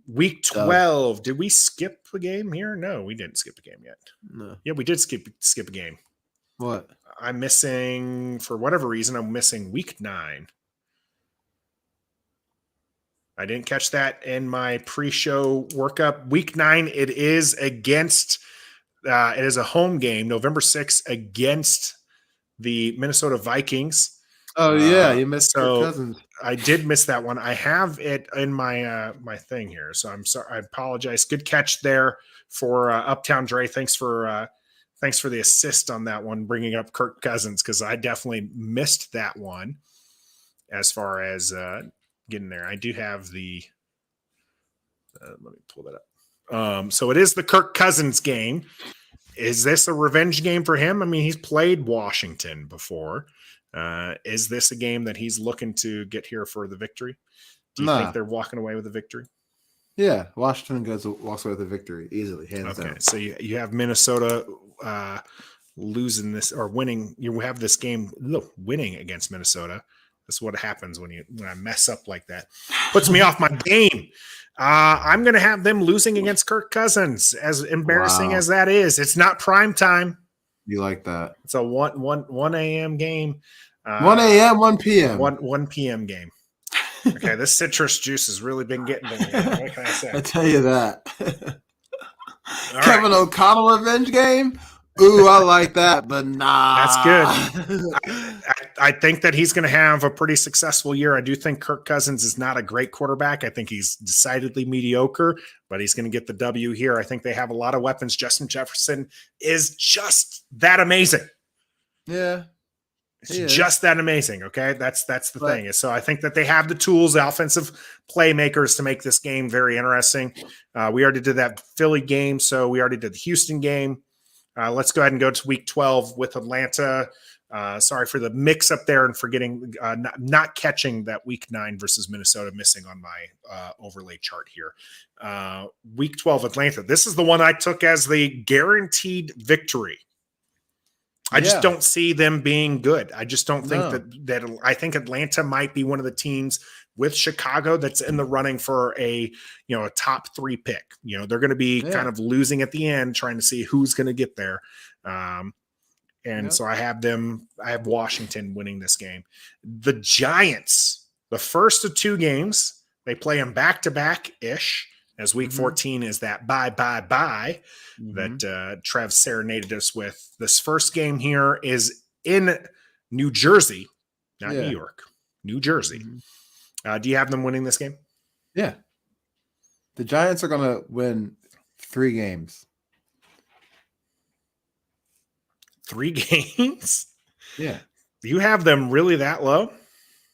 Week 12. Did we skip a game here? No, we didn't skip a game yet. No. Yeah, we did skip a game. What? I'm missing, for whatever reason, I'm missing week 9. I didn't catch that in my pre-show workup. Week 9, it is against, it is a home game, November 6th, against the Minnesota Vikings. Oh yeah, you missed so Kirk Cousins. I did miss that one. I have it in my my thing here, so I'm sorry. I apologize. Good catch there for Uptown Dre. Thanks for the assist on that one, bringing up Kirk Cousins, because I definitely missed that one. As far as getting there, I do have the. Let me pull that up. So it is the Kirk Cousins game. Is this a revenge game for him? I mean, he's played Washington before. Is this a game that he's looking to get here for the victory? Do you think they're walking away with a victory? Yeah, Washington walks away with a victory easily, hands down. So you have Minnesota losing this or winning. You have this game winning against Minnesota. That's what happens when I mess up like that. Puts me off my game. I'm going to have them losing against Kirk Cousins. As embarrassing as that is, it's not prime time. You like that? It's a 1 a.m. game. 1 a.m., 1 p.m. 1 p.m. game. Okay, this citrus juice has really been getting to me. What can I say? I tell you that. Kevin O'Connell revenge game? Ooh, I like that, but nah. That's good. I think that he's going to have a pretty successful year. I do think Kirk Cousins is not a great quarterback. I think he's decidedly mediocre, but he's going to get the W here. I think they have a lot of weapons. Justin Jefferson is just that amazing. Yeah. It's just that amazing. Okay. That's the thing. So I think that they have the tools, the offensive playmakers to make this game very interesting. We already did that Philly game. So we already did the Houston game. Let's go ahead and go to week 12 with Atlanta. Sorry for the mix up there and for getting not catching that week 9 versus Minnesota, missing on my overlay chart here. Week 12 Atlanta. This is the one I took as the guaranteed victory. I just don't see them being good. I just don't think that I think Atlanta might be one of the teams with Chicago that's in the running for a top 3 pick. They're going to be kind of losing at the end, trying to see who's going to get there. So I have Washington winning this game. The Giants, the first of 2 games, they play them back-to-back-ish, as week 14 is that bye that Trev serenaded us with. This first game here is in New Jersey, not New York, New Jersey. Do you have them winning this game? Yeah. The Giants are going to win 3 games. 3 games? Yeah. Do you have them really that low?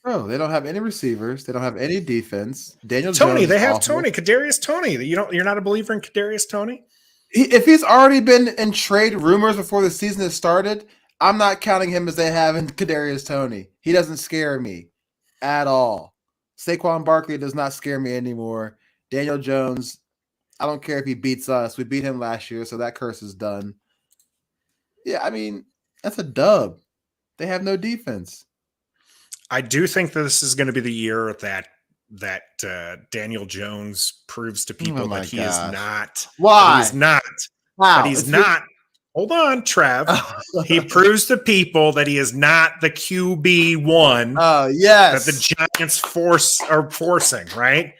No, they don't have any receivers. They don't have any defense. Daniel Toney, Jones they have awful. Toney, Kadarius Toney. You're not a believer in Kadarius Toney? If he's already been in trade rumors before the season has started, I'm not counting him as they have in Kadarius Toney. He doesn't scare me at all. Saquon Barkley does not scare me anymore. Daniel Jones, I don't care if he beats us. We beat him last year, so that curse is done. Yeah, I mean, that's a dub. They have no defense. I do think that this is going to be the year that Daniel Jones proves to people that he is not. Why? He's not. Wow. But he's not. Hold on, Trev. He proves to people that he is not the QB1. Oh, yes. That the Giants are forcing, right?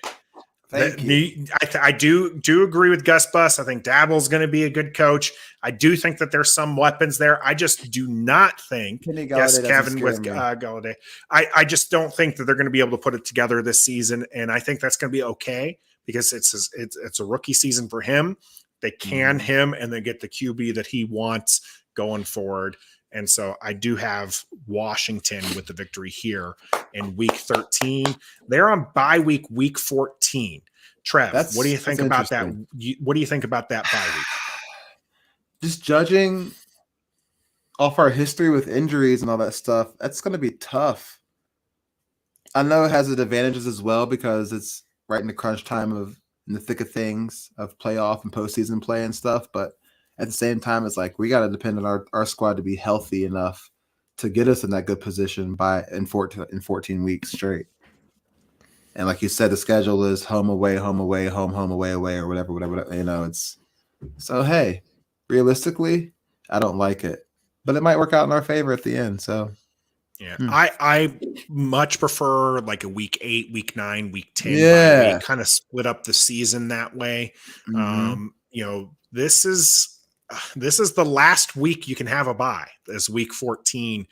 Thank you. I do agree with Gus Bus. I think Dabble's going to be a good coach. I do think that there's some weapons there. I just do not think. Kenny Yes, Galladay Kevin with me. Galladay. I just don't think that they're going to be able to put it together this season, and I think that's going to be okay because it's a rookie season for him. They can him, and they get the QB that he wants going forward. And so I do have Washington with the victory here in week 13. They're on bye week, week 14. Trev, what do you think about that? What do you think about that bye week? Just judging off our history with injuries and all that stuff, that's going to be tough. I know it has its advantages as well because it's right in the crunch time in the thick of things of playoff and postseason play and stuff, but at the same time, it's like we got to depend on our squad to be healthy enough to get us in that good position in 14 weeks straight. And like you said, the schedule is home, away, home, away, home, home, away, away, or whatever. It's so, hey, realistically, I don't like it. But it might work out in our favor at the end. So, yeah, I much prefer like a week 8, week 9, week 10. Yeah, kind of split up the season that way. This is the last week you can have a bye. Is week 14.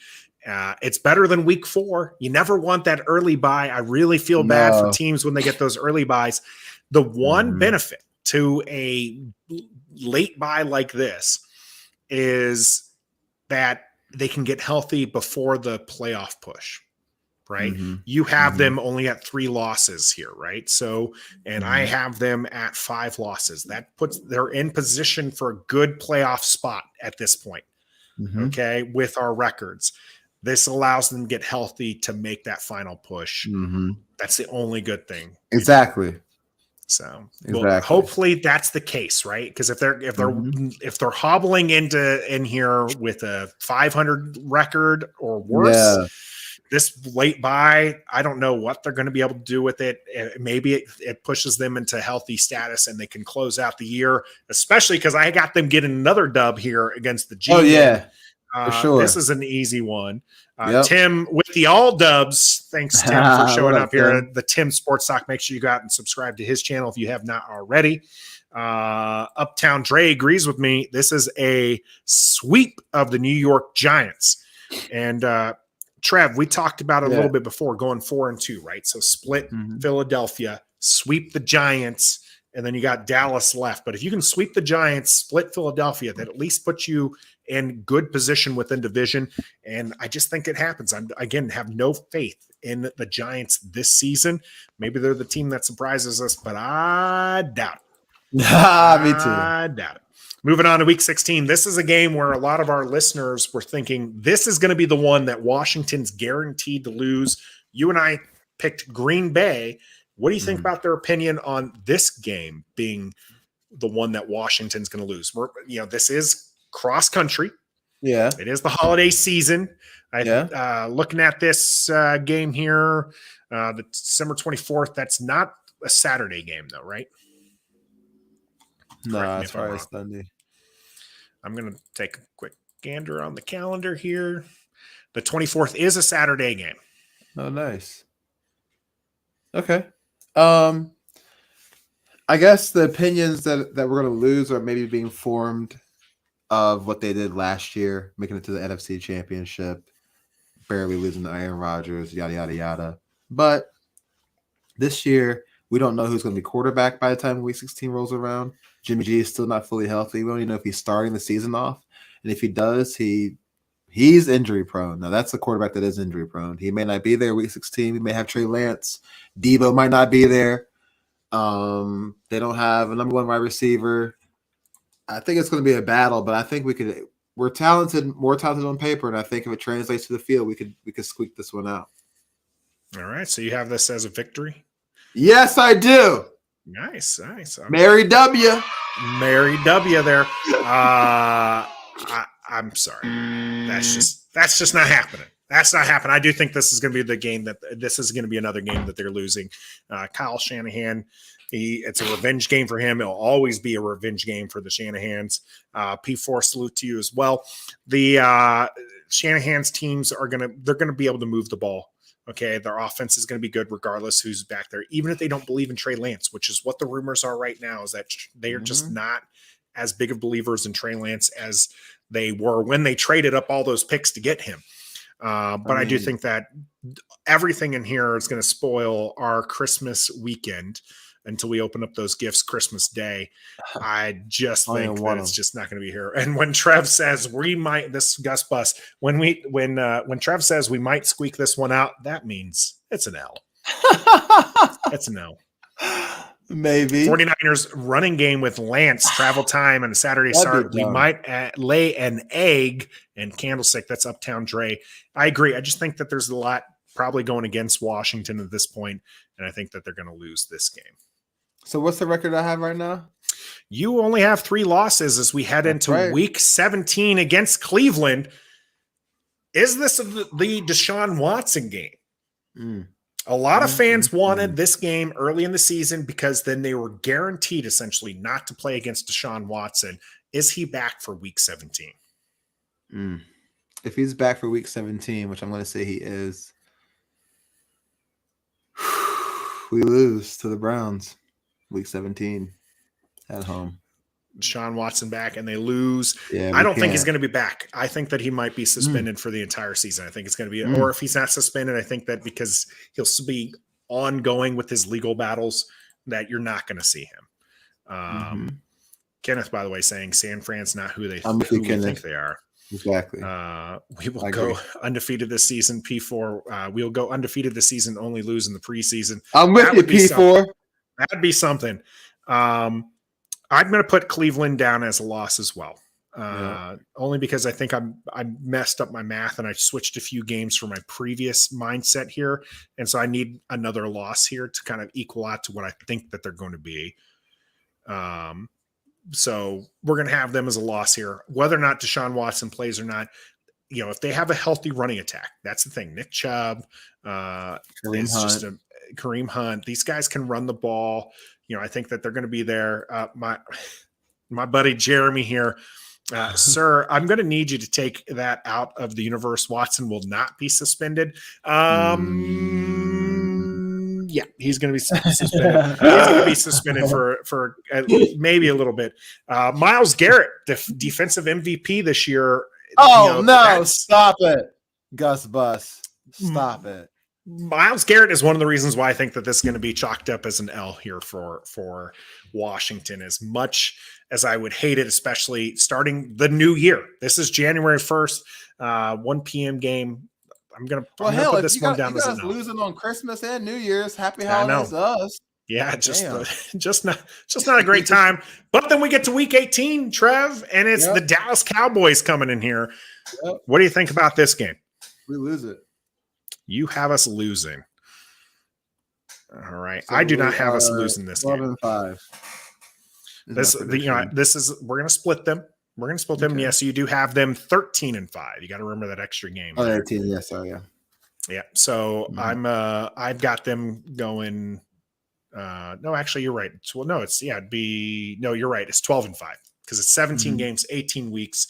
It's better than week 4. You never want that early bye. I really feel bad for teams when they get those early buys. The one benefit to a late bye like this is that they can get healthy before the playoff push, right? You have them only at 3 losses here, right? So, and I have them at 5 losses. That puts they're in position for a good playoff spot at this point. Okay, with our records. This allows them to get healthy to make that final push. That's the only good thing. Exactly. So well, hopefully that's the case, right? Because if they're hobbling in here with a 500 record or worse, this late bye, I don't know what they're going to be able to do with it. Maybe it pushes them into healthy status and they can close out the year, especially because I got them getting another dub here against the G. Oh yeah, for sure. This is an easy one. Tim with the all dubs. Thanks, Tim, for showing up here at the Tim Sports Talk. Make sure you go out and subscribe to his channel if you have not already. Uptown Dre agrees with me. This is a sweep of the New York Giants. And Trev, we talked about it a little bit before, going 4-2, right? So split Philadelphia, sweep the Giants, and then you got Dallas left. But if you can sweep the Giants, split Philadelphia, that at least puts you in good position within division. And I just think it happens. I, again, have no faith in the Giants this season. Maybe they're the team that surprises us, but I doubt it. Me too. I doubt it. Moving on to week 16. This is a game where a lot of our listeners were thinking this is going to be the one that Washington's guaranteed to lose. You and I picked Green Bay. What do you think about their opinion on this game being the one that Washington's going to lose? This is cross country. Yeah. It is the holiday season. Looking at this game here, the December 24th, that's not a Saturday game though, right? No, it's Friday, Sunday. I'm going to take a quick gander on the calendar here. The 24th is a Saturday game. Oh, nice. Okay. I guess the opinions that we're going to lose are maybe being formed of what they did last year, making it to the NFC Championship, barely losing to Aaron Rodgers, yada, yada, yada. But this year, we don't know who's going to be quarterback by the time Week 16 rolls around. Jimmy G is still not fully healthy. We don't even know if he's starting the season off. And if he does, he's injury prone. Now, that's a quarterback that is injury prone. He may not be there Week 16. We may have Trey Lance. Debo might not be there. They don't have a number 1 wide receiver. I think it's going to be a battle, but I think we're talented, more talented on paper, and I think if it translates to the field, we could squeak this one out. All right, so you have this as a victory? Yes, I do. Nice. Mary W. Mary W. there. I'm sorry. That's just not happening. That's not happening. I do think this is going to be this is going to be another game that they're losing. Kyle Shanahan, it's a revenge game for him. It'll always be a revenge game for the Shanahans. P4 salute to you as well. The Shanahan's teams they're going to be able to move the ball. Okay, their offense is going to be good regardless who's back there, even if they don't believe in Trey Lance, which is what the rumors are right now, is that they are just not as big of believers in Trey Lance as they were when they traded up all those picks to get him. But I do think that everything in here is going to spoil our Christmas weekend until we open up those gifts Christmas Day. I just think that it's just not going to be here. And when Trev says we might, this Gus Bus, when Trev says we might squeak this one out, that means it's an L. It's an L. Maybe 49ers running game with Lance, travel time and a Saturday start. We might lay an egg and Candlestick. That's Uptown Dre. I agree. I just think that there's a lot probably going against Washington at this point, and I think that they're going to lose this game. So what's the record I have right now? You only have 3 losses as we head into week 17 against Cleveland. Is this the Deshaun Watson game? A lot of fans wanted this game early in the season because then they were guaranteed essentially not to play against Deshaun Watson. Is he back for week 17? If he's back for week 17, which I'm going to say he is, we lose to the Browns week 17 at home. Deshaun Watson back and they lose. Yeah, I don't think he's going to be back. I think that he might be suspended for the entire season. I think it's going to be, or if he's not suspended, I think that because he'll still be ongoing with his legal battles, that you're not going to see him. Kenneth, by the way, saying San Fran's not who we think they are. Exactly. We will go undefeated this season. P4. We'll go undefeated this season. Only lose in the preseason. I'm with you, P4. That'd be something. I'm going to put Cleveland down as a loss as well. Only because I think I messed up my math and I switched a few games for my previous mindset here. And so I need another loss here to kind of equal out to what I think that they're going to be. So we're going to have them as a loss here, whether or not Deshaun Watson plays or not. You know, if they have a healthy running attack, that's the thing. Nick Chubb, Kareem Hunt, these guys can run the ball. You know, I think that they're going to be there. My buddy Jeremy here, sir, I'm going to need you to take that out of the universe. Watson will not be suspended. Yeah, he's going to be suspended. He's going to be suspended for maybe a little bit. Myles Garrett, defensive MVP this year. Oh, no, stop it. Gus Bus, stop it. Myles Garrett is one of the reasons why I think that this is going to be chalked up as an L here for Washington, as much as I would hate it, especially starting the new year. This is January 1st, 1 p.m. game. I'm going to put this one down as an L. Losing on Christmas and New Year's. Happy holidays to us. Yeah, just not a great time. But then we get to week 18, Trev, and it's the Dallas Cowboys coming in here. What do you think about this game? We lose it. You have us losing. All right. So I do not have us losing this 12-5. We're going to split them. We're going to split them. Okay. Yes, you do have them 13-5. You got to remember that extra game. Oh, 18. Yes. Oh, yeah. Yeah. So I've got them going. No, actually, you're right. You're right. It's 12-5 because it's 17 games, 18 weeks.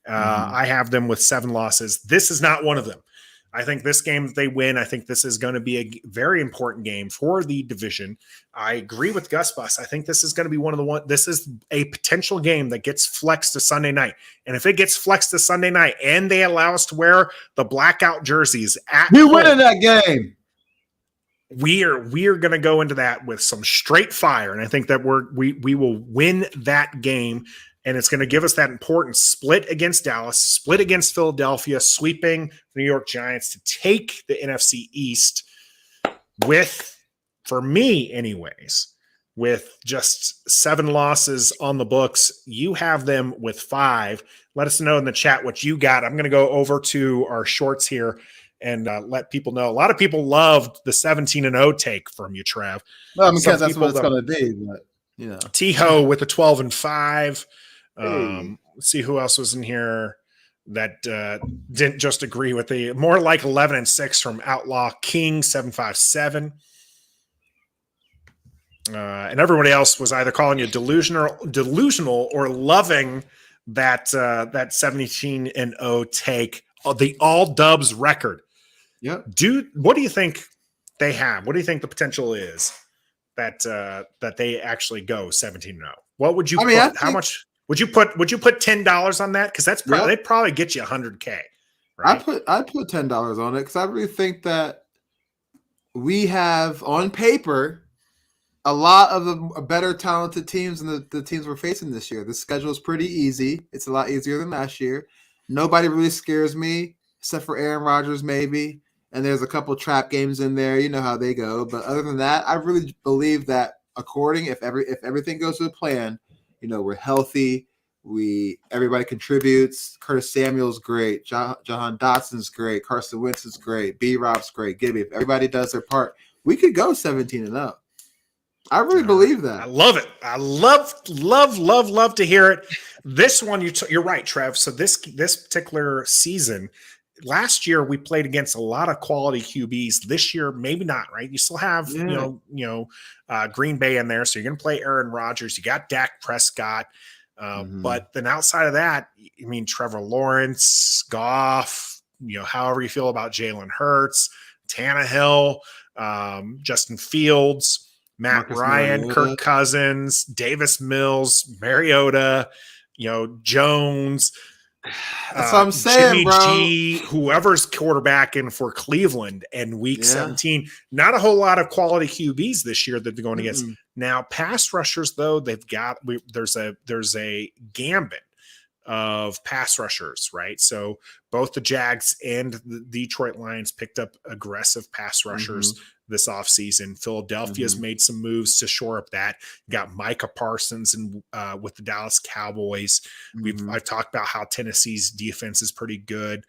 I have them with 7 losses. This is not one of them. I think this game, if they win, I think this is going to be a very important game for the division. I agree with Gus Bus. I think this is going to be this is a potential game that gets flexed to Sunday night. And if it gets flexed to Sunday night and they allow us to wear the blackout jerseys we win in that game. We are going to go into that with some straight fire. And I think that we will win that game. And it's going to give us that important split against Dallas, split against Philadelphia, sweeping the New York Giants to take the NFC East with, for me anyways, with just 7 losses on the books. You have them with 5. Let us know in the chat what you got. I'm going to go over to our shorts here and let people know. A lot of people loved the 17-0 take from you, Trev. Well, because that's what it's going to be. But, you know. T-Ho with the 12-5. Let's see who else was in here that didn't just agree with the more like 11-6 from Outlaw King 757. And everybody else was either calling you delusional or loving that 17-0 take, the all dubs record. Yep. What do you think they have? What do you think the potential is that they actually go 17-0? What would you put? How much would you put? Would you put $10 on that? Because that's they'd probably get you $100K. Right? I put $10 on it because I really think that we have on paper a lot of the better talented teams than the teams we're facing this year. The schedule is pretty easy. It's a lot easier than last year. Nobody really scares me except for Aaron Rodgers, maybe. And there's a couple trap games in there. You know how they go. But other than that, I really believe that if everything goes to the plan, we're healthy. Everybody contributes. Curtis Samuel's great. Jahan Dotson's great. Carson Wentz is great. B-Rob's great. Gibby. If everybody does their part, we could go 17-0. I really believe that. I love it. I love to hear it. This one, you're right, Trev. So this particular season, last year we played against a lot of quality QBs. This year, maybe not. Right? You still have Green Bay in there, so you're going to play Aaron Rodgers. You got Dak Prescott, but then outside of that, I mean Trevor Lawrence, Goff. However you feel about Jalen Hurts, Tannehill, Justin Fields. Matt Ryan, Mariota. Kirk Cousins, Davis Mills, Mariota, Jones. That's what I'm saying, Jimmy bro. G, whoever's quarterbacking for Cleveland in Week 17. Not a whole lot of quality QBs this year that they're going against. Now, pass rushers, though, there's a gambit of pass rushers, right? So both the Jags and the Detroit Lions picked up aggressive pass rushers this offseason. Philadelphia's made some moves to shore up that. You got Micah Parsons and with the Dallas Cowboys. I've talked about how Tennessee's defense is pretty good.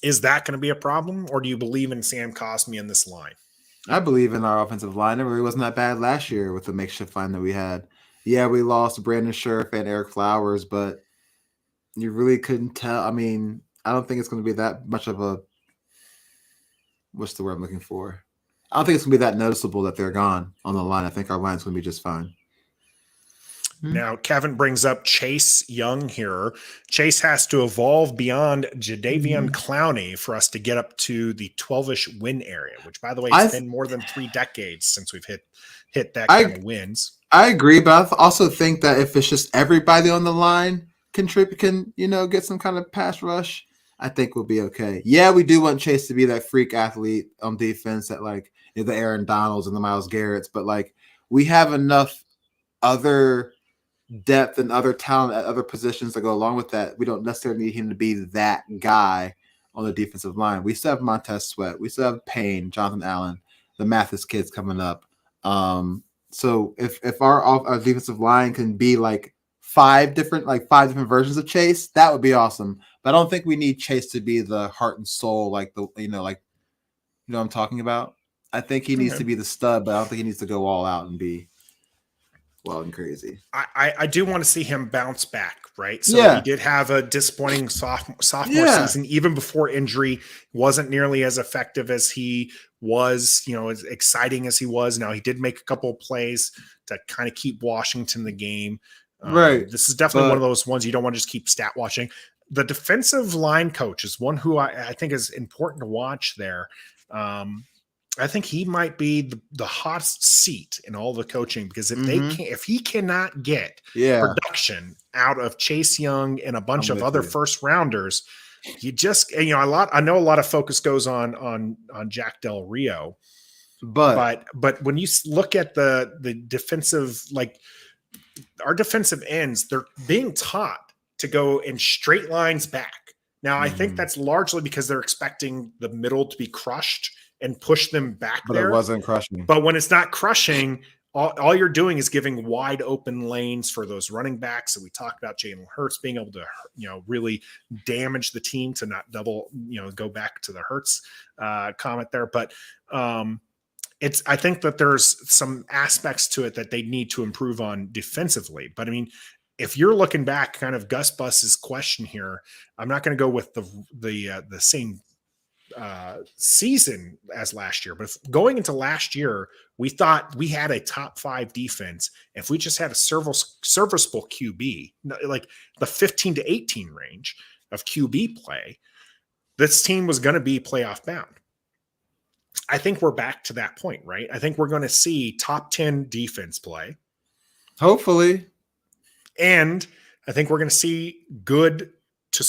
Is that going to be a problem, or do you believe in Sam Cosmi in this line? I believe in our offensive line. It really wasn't that bad last year with the makeshift line that we had. Yeah, we lost Brandon Scherf and Eric Flowers, but you really couldn't tell. I mean, I don't think it's going to be that much of a what's the word I'm looking for? I don't think it's going to be that noticeable that they're gone on the line. I think our line's going to be just fine. Now, Kevin brings up Chase Young here. Chase has to evolve beyond Jadeveon Clowney for us to get up to the 12-ish win area, which, by the way, it's been more than 3 decades since we've hit that kind of wins. I agree, but I also think that if it's just everybody on the line can get some kind of pass rush, I think we'll be okay. Yeah, we do want Chase to be that freak athlete on defense that the Aaron Donalds and the Myles Garretts, but we have enough other depth and other talent at other positions that go along with that. We don't necessarily need him to be that guy on the defensive line. We still have Montez Sweat. We still have Payne, Jonathan Allen, the Mathis kids coming up. So if our defensive line can be five different versions of Chase, that would be awesome. But I don't think we need Chase to be the heart and soul, what I'm talking about. I think he needs to be the stud, but I don't think he needs to go all out and be wild and crazy. I do want to see him bounce back, right? So he did have a disappointing sophomore season, even before injury. Wasn't nearly as effective as he was, as exciting as he was. Now he did make a couple of plays to kind of keep Washington the game. Right. This is definitely one of those ones you don't want to just keep stat watching. The defensive line coach is one who I think is important to watch there. I think he might be the hottest seat in all the coaching, because if he cannot get production out of Chase Young and a bunch of other first rounders, you just I know a lot of focus goes on Jack Del Rio, but when you look at the defensive, our defensive ends, they're being taught to go in straight lines back. Now, I think that's largely because they're expecting the middle to be crushed and push them back but there. It wasn't crushing. But when it's not crushing, all you're doing is giving wide open lanes for those running backs. So we talked about Jalen Hurts being able to, really damage the team, to not double, go back to the Hurts comment there. But I think that there's some aspects to it that they need to improve on defensively. But I mean, if you're looking back, kind of Gus Bus's question here, I'm not going to go with the same season as last year, but going into last year, we thought we had a top 5 defense. If we just had a serviceable QB, like the 15 to 18 range of QB play, this team was going to be playoff bound. I think we're back to that point, right? I think we're going to see top 10 defense play. Hopefully. And I think we're going to see good to,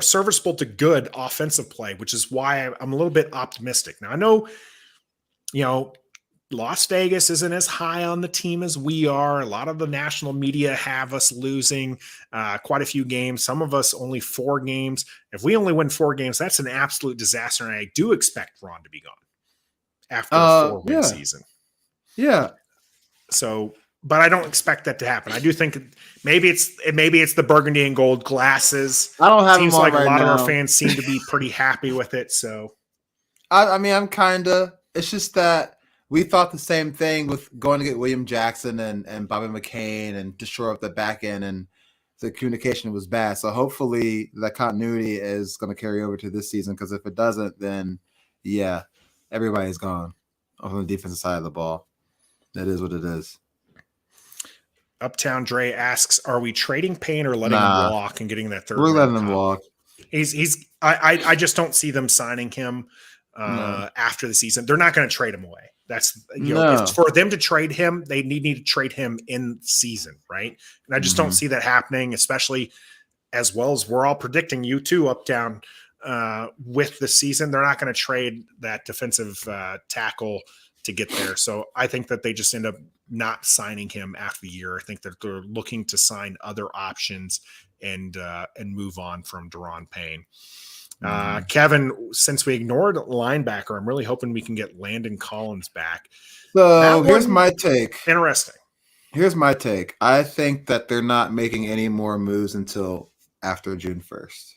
serviceable to good offensive play, which is why I'm a little bit optimistic. Now, I know, Las Vegas isn't as high on the team as we are. A lot of the national media have us losing quite a few games. Some of us only 4 games. If we only win 4 games, that's an absolute disaster. And I do expect Ron to be gone after a 4-win season. Yeah. So, but I don't expect that to happen. I do think maybe it's the burgundy and gold glasses. I don't have Seems them on like right a lot now. of our fans seem to be pretty happy with it. So, I mean, I'm kind of. It's just that we thought the same thing with going to get William Jackson and Bobby McCain and to shore up the back end, and the communication was bad. So hopefully that continuity is going to carry over to this season, because if it doesn't, then yeah, everybody's gone on the defensive side of the ball. That is what it is. Uptown Dre asks, "Are we trading Payne or letting him walk and getting that third?" We're letting him walk. I just don't see them signing him after the season. They're not going to trade him away. That's if for them to trade him, they need to trade him in season, right? And I just don't see that happening, especially as well as we're all predicting you too, Uptown, with the season. They're not going to trade that defensive tackle to get there. So I think that they just end up not signing him after the year. I think that they're looking to sign other options and move on from Daron Payne. Kevin, since we ignored linebacker, I'm really hoping we can get Landon Collins back. So here's my take. Interesting. Here's my take. I think that they're not making any more moves until after June 1st.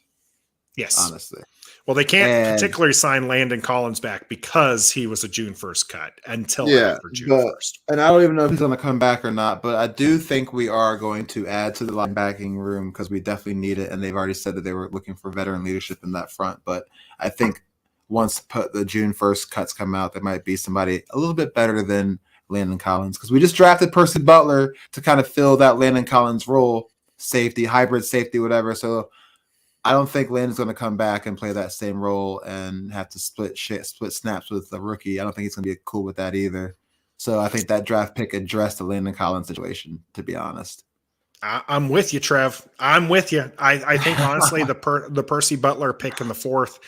Yes. Honestly. Well, they can't particularly sign Landon Collins back because he was a June 1st cut until after June 1st. And I don't even know if he's going to come back or not, but I do think we are going to add to the linebacking room because we definitely need it. And they've already said that they were looking for veteran leadership in that front. But I think once the June 1st cuts come out, there might be somebody a little bit better than Landon Collins, because we just drafted Percy Butler to kind of fill that Landon Collins role, safety, hybrid safety, whatever. So I don't think Landon's going to come back and play that same role and have to split snaps with the rookie. I don't think he's going to be cool with that either. So I think that draft pick addressed the Landon Collins situation, to be honest. I'm with you, Trev. I'm with you. I think, honestly, the Percy Butler pick in the 4th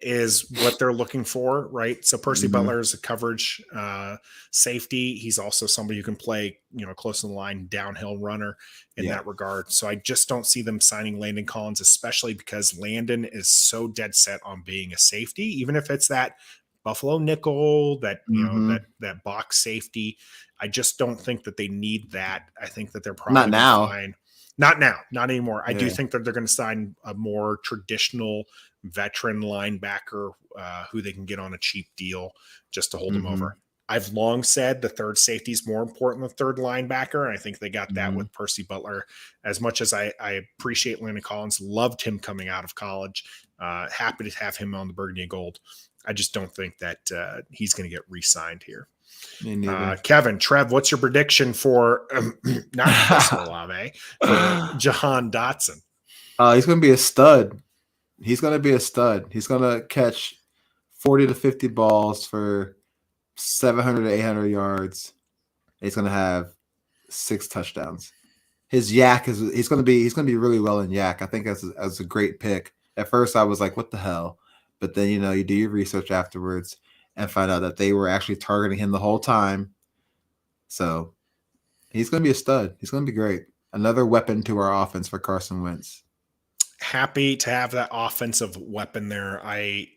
is what they're looking for, right? So Percy Butler is a coverage safety. He's also somebody who can play, close to the line, downhill runner in that regard. So I just don't see them signing Landon Collins, especially because Landon is so dead set on being a safety, even if it's that Buffalo nickel, that that box safety. I just don't think that they need that. I think that they're probably not now. fine. Not now, not anymore. I do think that they're going to sign a more traditional veteran linebacker who they can get on a cheap deal just to hold them over. I've long said the third safety is more important than the third linebacker, and I think they got that with Percy Butler. As much as I appreciate Landon Collins, loved him coming out of college, happy to have him on the burgundy and gold. I just don't think that he's going to get re-signed here. Kevin, Trev, what's your prediction for not Chris Olave, for Jahan Dotson? He's going to be a stud. He's going to be a stud. He's going to catch 40 to 50 balls for 700 to 800 yards. He's going to have 6 touchdowns. His yak he's going to be really well in yak. I think that's a great pick. At first I was like, what the hell? But then, you do your research afterwards and find out that they were actually targeting him the whole time. So he's going to be a stud. He's going to be great. Another weapon to our offense for Carson Wentz. Happy to have that offensive weapon there. I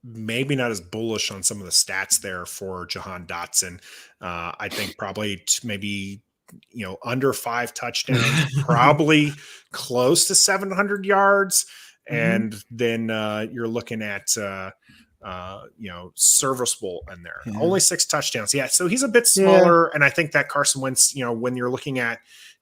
maybe not as bullish on some of the stats there for Jahan Dotson. I think probably maybe, under 5 touchdowns, probably close to 700 yards. And then you're looking at, serviceable in there. Only 6 touchdowns. Yeah. So he's a bit smaller. And I think that Carson Wentz, when you're looking at,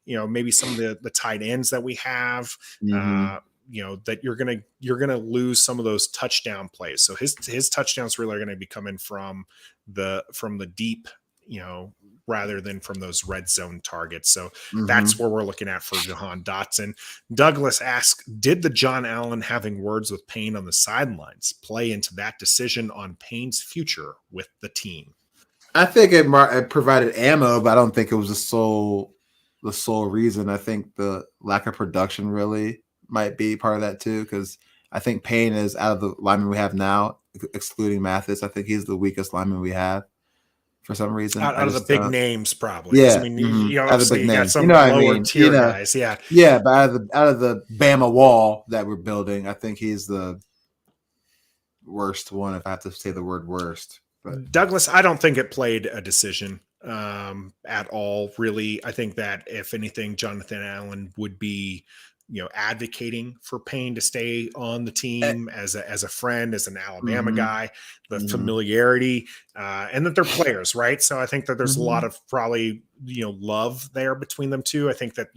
maybe some of the tight ends that we have, that you're gonna lose some of those touchdown plays. So his touchdowns really are going to be coming from the deep rather than from those red zone targets. So Mhm. that's where we're looking at for Jahan Dotson. Douglas asks, did the John Allen having words with Payne on the sidelines play into that decision on Payne's future with the team? I think it provided ammo, but I don't think it was the sole reason. I think the lack of production really might be part of that too, because I think Payne is, out of the linemen we have now, excluding Mathis, I think he's the weakest lineman we have for some reason. Out of the big names, probably. Yeah, I mean, out of the obviously big you got names. some You know what I lower mean? tier guys. Yeah. Yeah, but out of the Bama wall that we're building, I think he's the worst one, if I have to say the word worst. But Douglas, I don't think it played a decision at all, really. I think that if anything, Jonathan Allen would be, advocating for Payne to stay on the team as a friend, as an Alabama guy, the familiarity, and that they're players, right? So I think that there's a lot of probably, love there between them two. I think that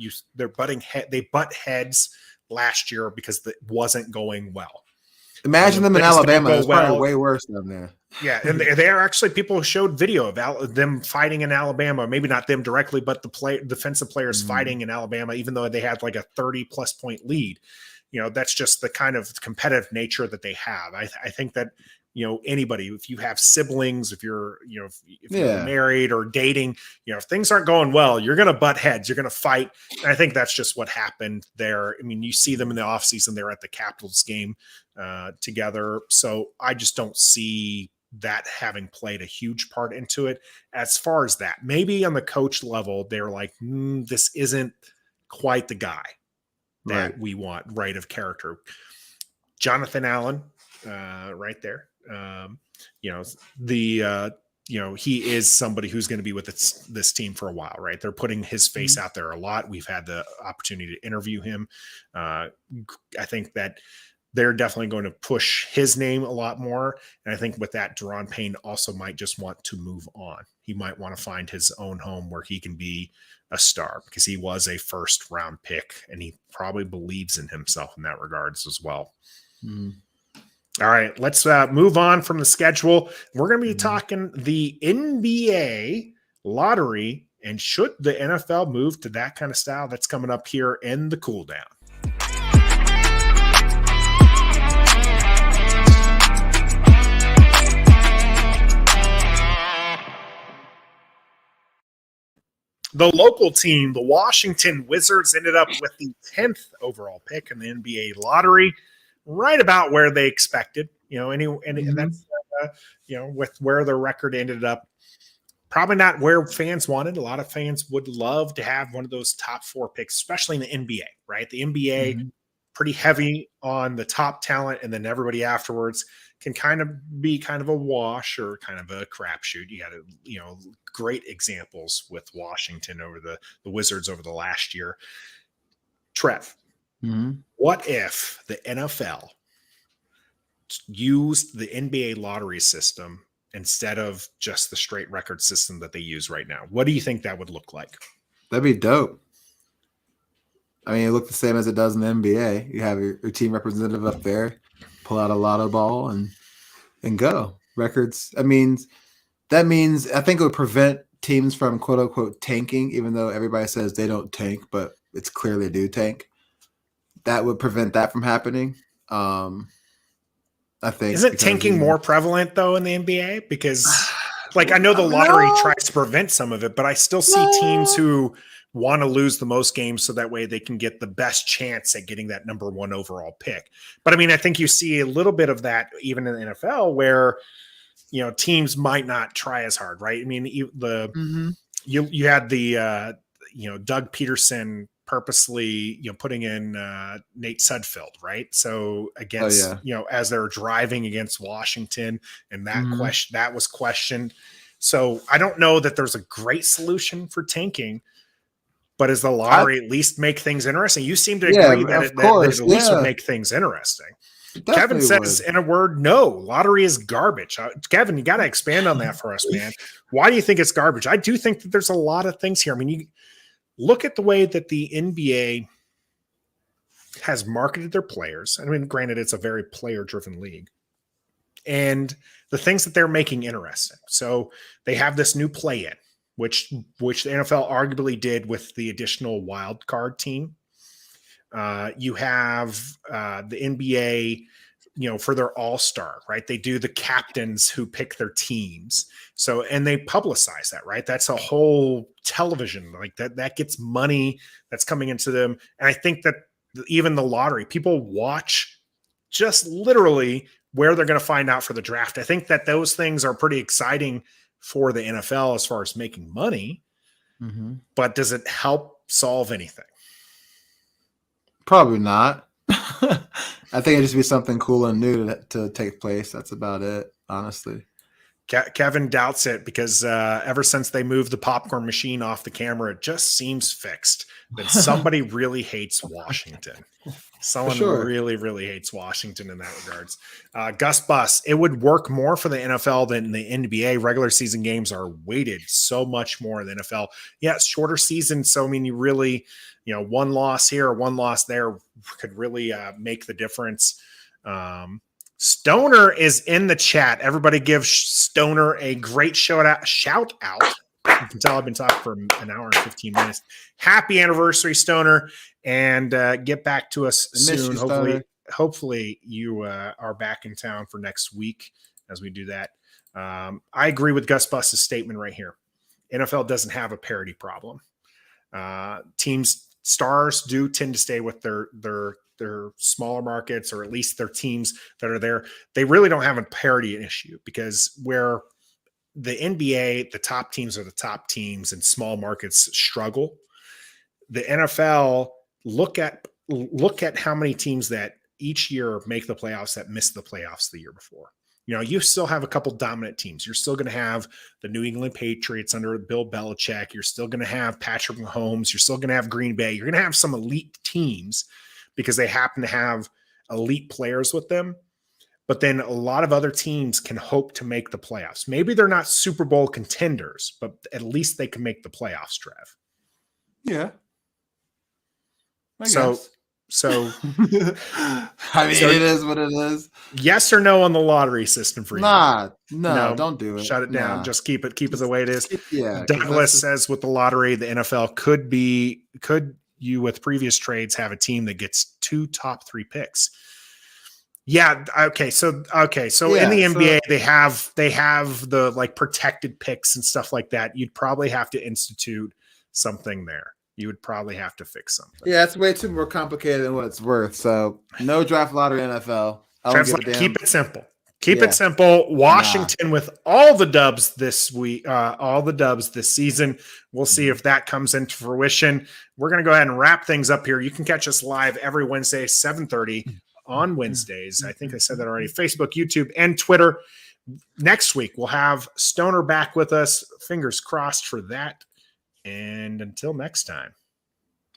they butt heads last year because it wasn't going well. Imagine them in Alabama. It's probably way worse than there. Yeah, and they are actually, people showed video of them fighting in Alabama. Maybe not them directly, but the defensive players fighting in Alabama, even though they had like a 30-plus point lead. That's just the kind of competitive nature that they have. I think that anybody, if you have siblings, if you're if you're married or dating, if things aren't going well, you're going to butt heads, you're going to fight. And I think that's just what happened there. I mean, you see them in the offseason, they're at the Capitals game together. So I just don't see that having played a huge part into it. As far as that, maybe on the coach level, they're like, this isn't quite the guy that we want, right, of character. Jonathan Allen, right there. He is somebody who's going to be with this team for a while, right? They're putting his face out there a lot. We've had the opportunity to interview him. I think that they're definitely going to push his name a lot more. And I think with that, Deron Payne also might just want to move on. He might want to find his own home where he can be a star, because he was a first round pick and he probably believes in himself in that regards as well. All right, let's move on from the schedule. We're going to be talking the NBA lottery, and should the NFL move to that kind of style? That's coming up here in the cool down. The local team, the Washington Wizards, ended up with the 10th overall pick in the NBA lottery, right about where they expected. And that's with where their record ended up, probably not where fans wanted. A lot of fans would love to have one of those top 4 picks, especially in the NBA, right? The NBA pretty heavy on the top talent, and then everybody afterwards can kind of be kind of a wash or kind of a crapshoot. You got great examples with Washington over the Wizards over the last year. Trev, what if the NFL used the NBA lottery system instead of just the straight record system that they use right now? What do you think that would look like? That'd be dope. I mean, it looked the same as it does in the NBA. You have your team representative up there, pull out a lotto ball and go. Records. I mean, that means I think it would prevent teams from quote unquote tanking, even though everybody says they don't tank, but it's clear they do tank. That would prevent that from happening. I think. Isn't tanking more prevalent though in the NBA? Because I know the lottery tries to prevent some of it, but I still see teams who want to lose the most games so that way they can get the best chance at getting that number 1 overall pick. But I mean, I think you see a little bit of that even in the NFL where, teams might not try as hard, right? I mean, you had the, Doug Peterson purposely, putting in Nate Sudfeld, right? So against, as they're driving against Washington, and that was questioned. So I don't know that there's a great solution for tanking. But does the lottery at least make things interesting? You seem to agree that it at least would make things interesting. Definitely Kevin says, in a word, no, lottery is garbage. Kevin, you got to expand on that for us, man. Why do you think it's garbage? I do think that there's a lot of things here. I mean, you look at the way that the NBA has marketed their players. I mean, granted, it's a very player-driven league. and the things that they're making interesting. So they have this new play-in, which the NFL arguably did with the additional wild card team. You have the NBA, for their all-star, right? They do the captains who pick their teams. So, and they publicize that, right? That's a whole television, like that gets money that's coming into them. And I think that even the lottery, people watch just literally where they're going to find out for the draft. I think that those things are pretty exciting for the NFL as far as making money, but does it help solve anything? Probably not. I think it'd just be something cool and new to take place. That's about it, honestly. Kevin doubts it because ever since they moved the popcorn machine off the camera, it just seems fixed. That somebody really hates Washington. Someone really, really hates Washington in that regards. Gus Bus, it would work more for the NFL than the NBA. Regular season games are weighted so much more in the NFL. Yeah, it's shorter season. So, I mean, you really, one loss here or one loss there could really make the difference. Stoner is in the chat. Everybody give Stoner a great shout out. You can tell I've been talking for an hour and 15 minutes. Happy anniversary, Stoner, and get back to us soon. Hopefully you are back in town for next week as we do that. I agree with Gus Bus's statement right here. NFL doesn't have a parity problem. Stars do tend to stay with their smaller markets, or at least their teams that are there. They really don't have a parity issue, because where the NBA, the top teams are the top teams and small markets struggle. The NFL, look at how many teams that each year make the playoffs that missed the playoffs the year before. You still have a couple dominant teams. You're still going to have the New England Patriots under Bill Belichick. You're still going to have Patrick Mahomes. You're still going to have Green Bay. You're going to have some elite teams because they happen to have elite players with them. But then a lot of other teams can hope to make the playoffs. Maybe they're not Super Bowl contenders, but at least they can make the playoffs, Trev. Yeah. So I mean, it is what it is. Yes or no on the lottery system for you? No, don't do it. Shut it down. Just keep it the way it is. Yeah. Douglas says with the lottery, the NFL could you with previous trades have a team that gets 2 top 3 picks? Yeah. Okay. So in the NBA, they have the like protected picks and stuff like that. You'd probably have to institute something there. You would probably have to fix something. Yeah, it's way too more complicated than what it's worth. So no draft lottery NFL. Keep it simple. Keep it simple. Washington with all the dubs this week, all the dubs this season. We'll see if that comes into fruition. We're going to go ahead and wrap things up here. You can catch us live every Wednesday, 7:30 on Wednesdays. I think I said that already. Facebook, YouTube, and Twitter. Next week, we'll have Stoner back with us. Fingers crossed for that. And until next time.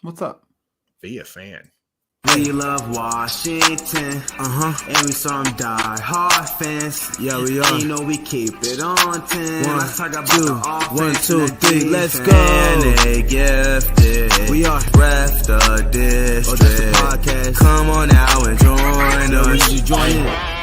What's up? Be a fan. We love Washington, and we some die-hard fans. Yeah, we are. You know we keep it on 10. Let's talk about the offense. 1, 2, 3, let's go. And they gifted. We are Ref the District. Podcast. Come on now and join us.